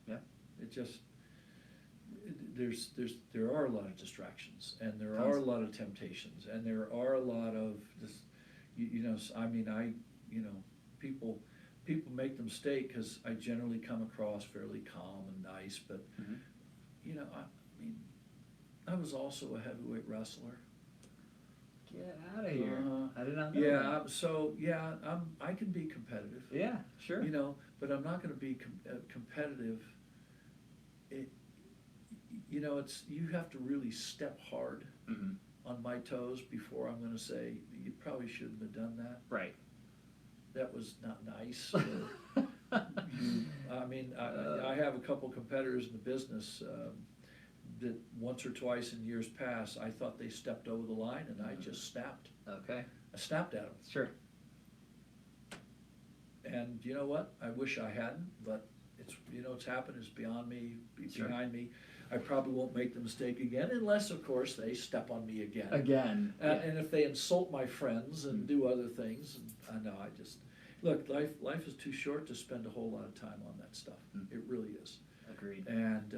Yeah. It just, there are a lot of distractions, and there are a lot of temptations, and there are a lot of this, people make the mistake, because I generally come across fairly calm and nice, but I was also a heavyweight wrestler. Get out of here! I did not know. Yeah, I can be competitive. Yeah, sure. But I'm not going to be competitive. You have to really step hard on my toes before I'm going to say you probably shouldn't have done that. Right. That was not nice. I have a couple competitors in the business that once or twice in years past, I thought they stepped over the line, and I just snapped. Okay. I snapped at them. Sure. And you know what? I wish I hadn't, but it's happened. It's beyond me, behind me. I probably won't make the mistake again, unless, of course, they step on me again. And if they insult my friends and do other things, and I know look, life is too short to spend a whole lot of time on that stuff. It really is. Agreed. And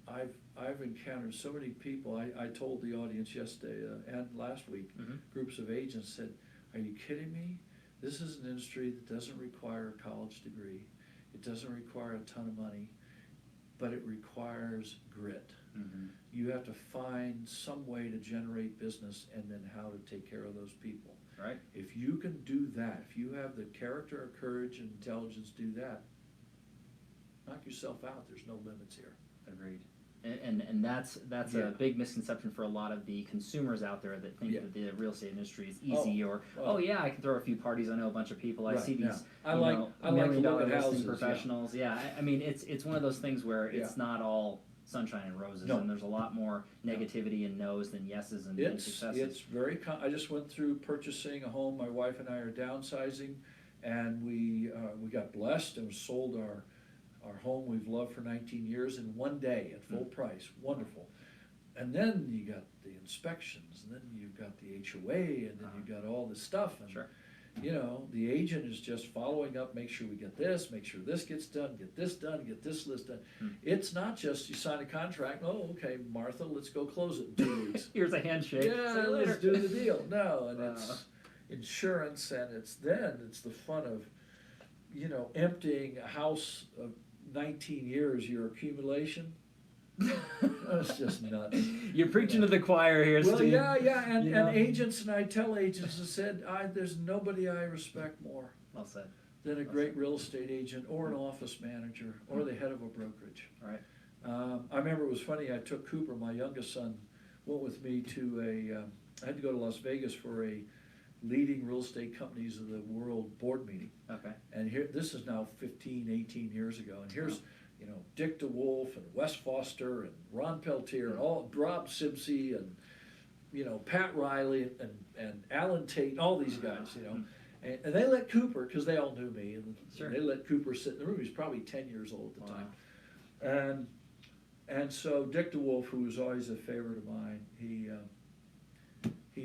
I've encountered so many people. I told the audience yesterday and last week, groups of agents said, "Are you kidding me? This is an industry that doesn't require a college degree. It doesn't require a ton of money, but it requires grit. You have to find some way to generate business, and then how to take care of those people. Right. If you can do that, if you have the character or courage and intelligence to do that, knock yourself out. There's no limits here." Agreed. And that's a big misconception for a lot of the consumers out there that think that the real estate industry is easy, I can throw a few parties, I know a bunch of people, I see these $1 million listing professionals. I mean, it's one of those things where it's not all sunshine and roses, and there's a lot more negativity and no's than yeses and successes. It's very. I just went through purchasing a home. My wife and I are downsizing, and we got blessed and sold our home we've loved for 19 years in one day at full price. Wonderful. And then you got the inspections, and then you've got the HOA, and then you've got all this stuff. And, Sure. you know, the agent is just following up, make sure we get this, make sure this gets done, get this done, get this list done. It's not just you sign a contract, oh, okay, Martha, let's go close it in 2 weeks. Here's a handshake. Yeah, let's do the deal. No, and it's insurance, and it's the fun of, you know, emptying a house of 19 years, your accumulation. That's just nuts. You're preaching to the choir here, Well, Steve. yeah, and, You know? and agents, and I tell agents, I said, there's nobody I respect more Well said. than a great real estate agent or an office manager or the head of a brokerage. All right. I remember it was funny, I took Cooper, my youngest son, went with me to I had to go to Las Vegas for a leading real estate companies of the world board meeting. Okay. And here, this is now 15, 18 years ago, and here's, you know, Dick DeWolf and Wes Foster and Ron Peltier and all, Rob Simpsey and, you know, Pat Riley and Alan Tate and all these guys, you know. And they let Cooper, because they all knew me, and Sure. they let Cooper sit in the room. He was probably 10 years old at the time. And so Dick DeWolf, who was always a favorite of mine, he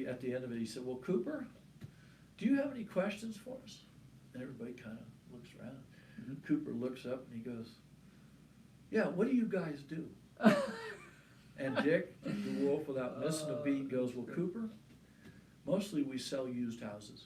at the end of it, he said, well, Cooper, do you have any questions for us? And everybody kind of looks around. Cooper looks up and he goes, yeah, what do you guys do? And Dick DeWolf, without missing a beat, goes, well, Cooper, mostly we sell used houses.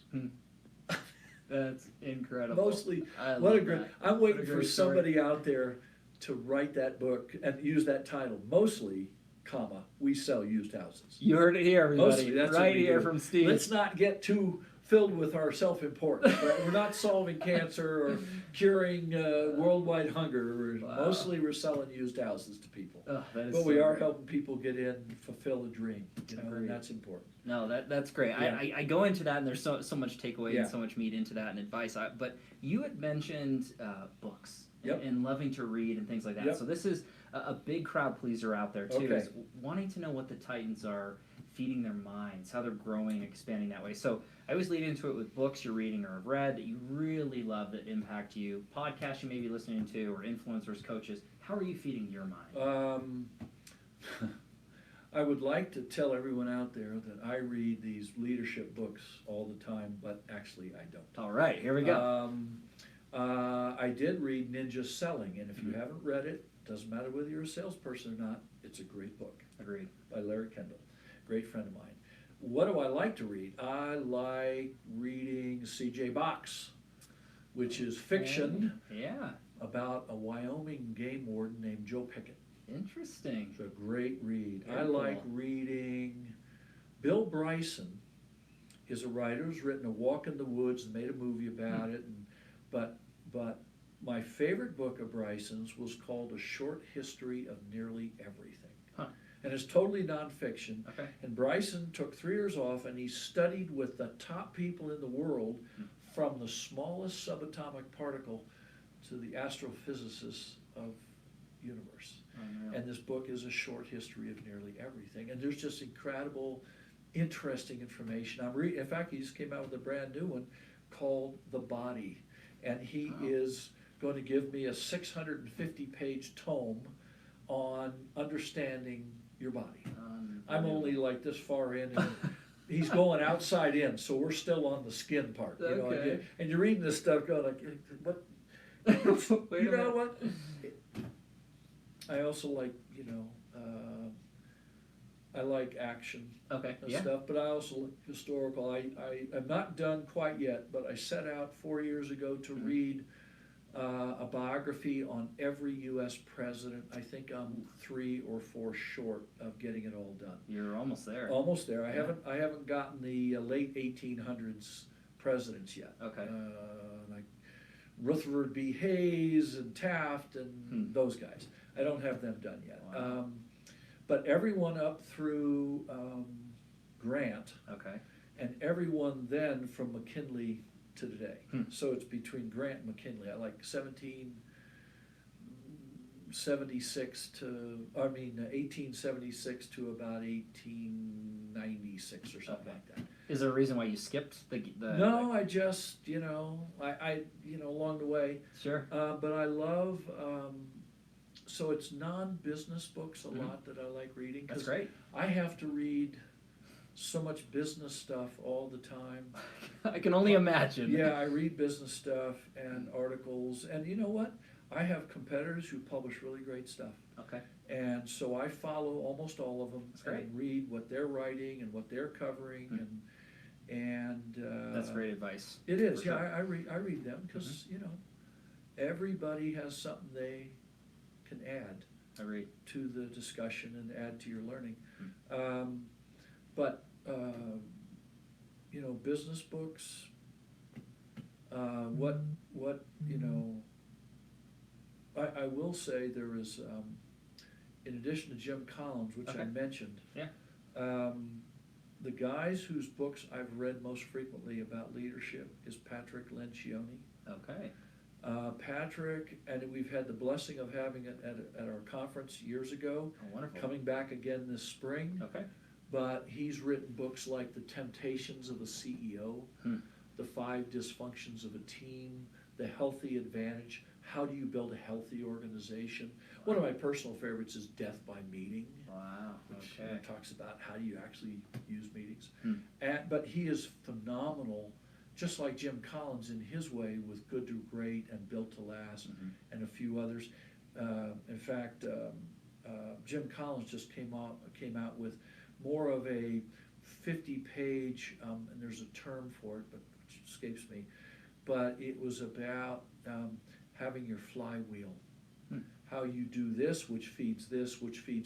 That's incredible. Mostly, I what a love great, that. I'm What a waiting for great story. somebody out there to write that book and use that title, mostly, comma, we sell used houses. You heard it here, everybody. Mostly, that's what right we here do. from Steve. Let's not get too filled with our self-importance, right? We're not solving cancer or curing worldwide hunger. Mostly we're selling used houses to people. Oh, that is But so we are great. helping people get in, fulfill a dream, you know, Agreed. and that's important. No, that's great. Yeah. I go into that, and there's so much takeaway Yeah. and so much meat into that and advice. But you had mentioned books Yep. and loving to read and things like that. Yep. So this is a big crowd pleaser out there too, Okay. is wanting to know what the Titans are feeding their minds, how they're growing and expanding that way. So I always lead into it with books you're reading or have read that you really love that impact you, podcasts you may be listening to, or influencers, coaches. How are you feeding your mind? I would like to tell everyone out there that I read these leadership books all the time, but actually I don't. All right, here we go. I did read Ninja Selling, and if you haven't read it, doesn't matter whether you're a salesperson or not, it's a great book. Agreed. By Larry Kendall, great friend of mine. What do I like to read? I like reading C.J. Box, which is fiction Yeah. about a Wyoming game warden named Joe Pickett. Interesting. It's a great read. Very I like cool. reading. Bill Bryson is a writer who's written A Walk in the Woods and made a movie about it. But my favorite book of Bryson's was called A Short History of Nearly Everything. Huh. And it's totally nonfiction. Okay. And Bryson took 3 years off and he studied with the top people in the world from the smallest subatomic particle to the astrophysicists of universe. And this book is a short history of nearly everything. And there's just incredible, interesting information. In fact, he just came out with a brand new one called The Body. And he is going to give me a 650-page tome on understanding your body. I'm only like this far in, and he's going outside in, so we're still on the skin part. You know, Okay. and you're reading this stuff going like, what? Wait You a know minute. what? I also like, I like action Okay. and Yeah. stuff, but I also like historical. I'm not done quite yet, but I set out 4 years ago to read a biography on every U.S. president. I think I'm 3 or 4 short of getting it all done. You're almost there. Almost there. I Yeah. haven't gotten the late 1800s presidents yet. Okay. Like Rutherford B. Hayes and Taft and those guys. I don't have them done yet. Wow. But everyone up through Grant, Okay. and everyone then from McKinley to today. Hmm. So it's between Grant and McKinley. I like 1876 to about 1896 or something Okay. like that. Is there a reason why you skipped the? No, I just, I along the way. Sure. But I love so it's non-business books a lot that I like reading. That's 'Cause great. I have to read so much business stuff all the time. I can only imagine. Yeah, I read business stuff and articles, and you know what? I have competitors who publish really great stuff. Okay. And so I follow almost all of them That's great. and read what they're writing and what they're covering, and That's great advice. it is. for Yeah, sure. I read them because you know everybody has something they can add Agreed. to the discussion and add to your learning. Mm-hmm. But you know, business books. What you know. I will say there is, in addition to Jim Collins, which I Okay. mentioned, Yeah. the guys whose books I've read most frequently about leadership is Patrick Lencioni. Okay. Patrick, and we've had the blessing of having it at our conference years ago, Oh, wonderful. coming back again this spring. Okay. But he's written books like The Temptations of a CEO, The 5 Dysfunctions of a Team, The Healthy Advantage, How Do You Build a Healthy Organization? One of my personal favorites is Death by Meeting, Wow. which Okay. talks about how do you actually use meetings. Hmm. But he is phenomenal, just like Jim Collins in his way with Good to Great and Built to Last and a few others. In fact, Jim Collins just came out with more of a 50-page, and there's a term for it, but it escapes me, but it was about having your flywheel. How you do this, which feeds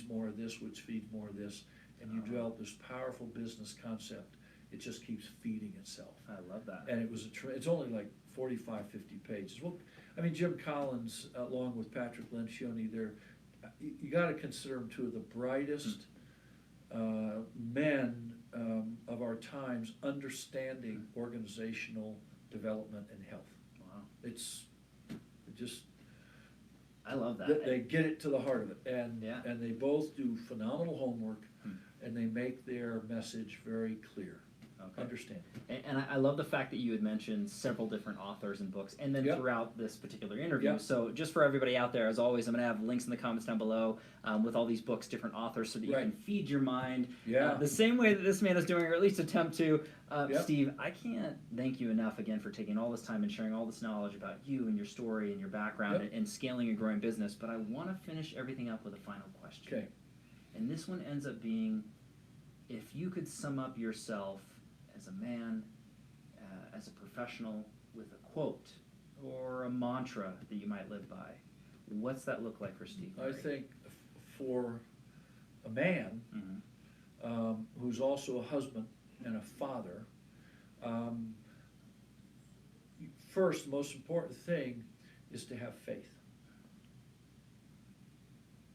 more of this, which feeds more of this, and you develop this powerful business concept. It just keeps feeding itself. I love that. And it was it's only like 45, 50 pages. Well, I mean, Jim Collins, along with Patrick Lencioni, you got to consider them two of the brightest men of our times, understanding organizational development and health. Wow. It's just. I love that. They get it to the heart of it, and Yeah. and they both do phenomenal homework, and they make their message very clear. Okay. Understand. And I love the fact that you had mentioned several different authors and books, and then Yep. throughout this particular interview. Yep. So just for everybody out there, as always, I'm going to have links in the comments down below with all these books, different authors, so that you Right. can feed your mind Yeah. the same way that this man is doing, or at least attempt to. Yep. Steve, I can't thank you enough again for taking all this time and sharing all this knowledge about you and your story and your background Yep. and scaling and growing business. But I want to finish everything up with a final question. Okay. And this one ends up being, if you could sum up yourself as a man, as a professional, with a quote or a mantra that you might live by, what's that look like for Steve I Murray? think for a man who's also a husband and a father, first, the most important thing is to have faith.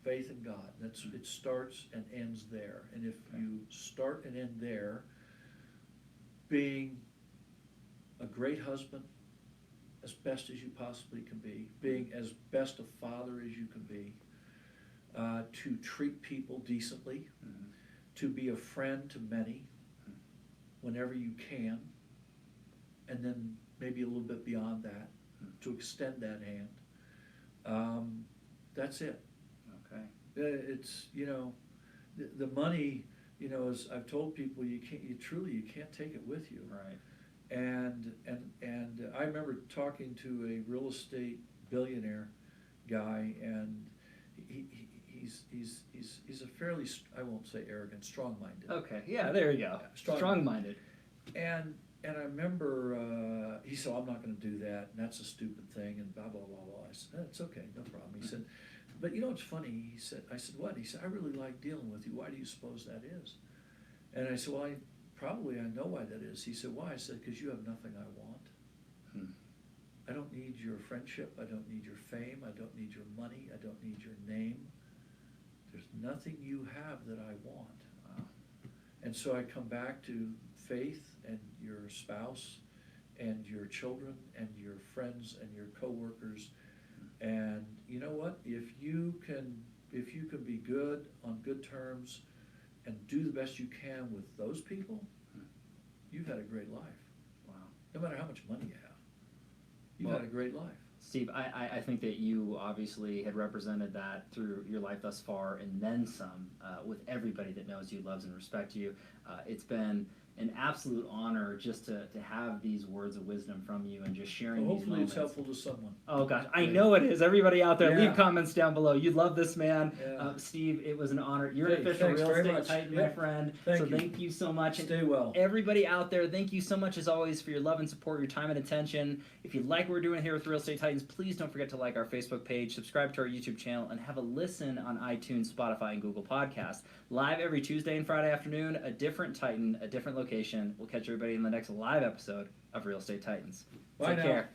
Faith in God. It starts and ends there. And if you start and end there, being a great husband, as best as you possibly can be, being as best a father as you can be, to treat people decently, to be a friend to many whenever you can, and then maybe a little bit beyond that, to extend that hand. That's it. Okay. It's, you know, the money, you know, as I've told people, you can't take it with you. Right. And I remember talking to a real estate billionaire guy, and he's a fairly, I won't say arrogant, strong-minded. Okay. Yeah. There you go. Yeah, Strong-minded. And I remember he said, "I'm not going to do that, and that's a stupid thing," and blah blah blah blah. I said, "It's okay, no problem." He said, "But you know what's funny?" He said, "I said what?" He said, "I really like dealing with you. Why do you suppose that is?" And I said, "Well, I know why that is." He said, "Why?" I said, "Because you have nothing I want. I don't need your friendship. I don't need your fame. I don't need your money. I don't need your name. There's nothing you have that I want." Wow. And so I come back to faith and your spouse and your children and your friends and your coworkers. And you know what? If you can be good on good terms and do the best you can with those people, you've had a great life. Wow. No matter how much money you have, you've Well, had a great life. Steve, I think that you obviously had represented that through your life thus far, and then some, with everybody that knows you, loves, and respects you. It's been an absolute honor just to have these words of wisdom from you and just sharing Well, these hopefully moments. it's helpful to someone. Oh gosh, I Yeah. know it is. Everybody out there, Yeah. leave comments down below. You love this man. Yeah. Steve, it was an honor. You're an Hey, official thanks real very estate much. titan, Yeah. my friend. Thank you so much. Stay well. Everybody out there, thank you so much as always for your love and support, your time and attention. If you like what we're doing here with Real Estate Titans, please don't forget to like our Facebook page, subscribe to our YouTube channel, and have a listen on iTunes, Spotify, and Google Podcasts. Live every Tuesday and Friday afternoon, a different Titan, a different location. We'll catch everybody in the next live episode of Real Estate Titans. Bye Take now. care.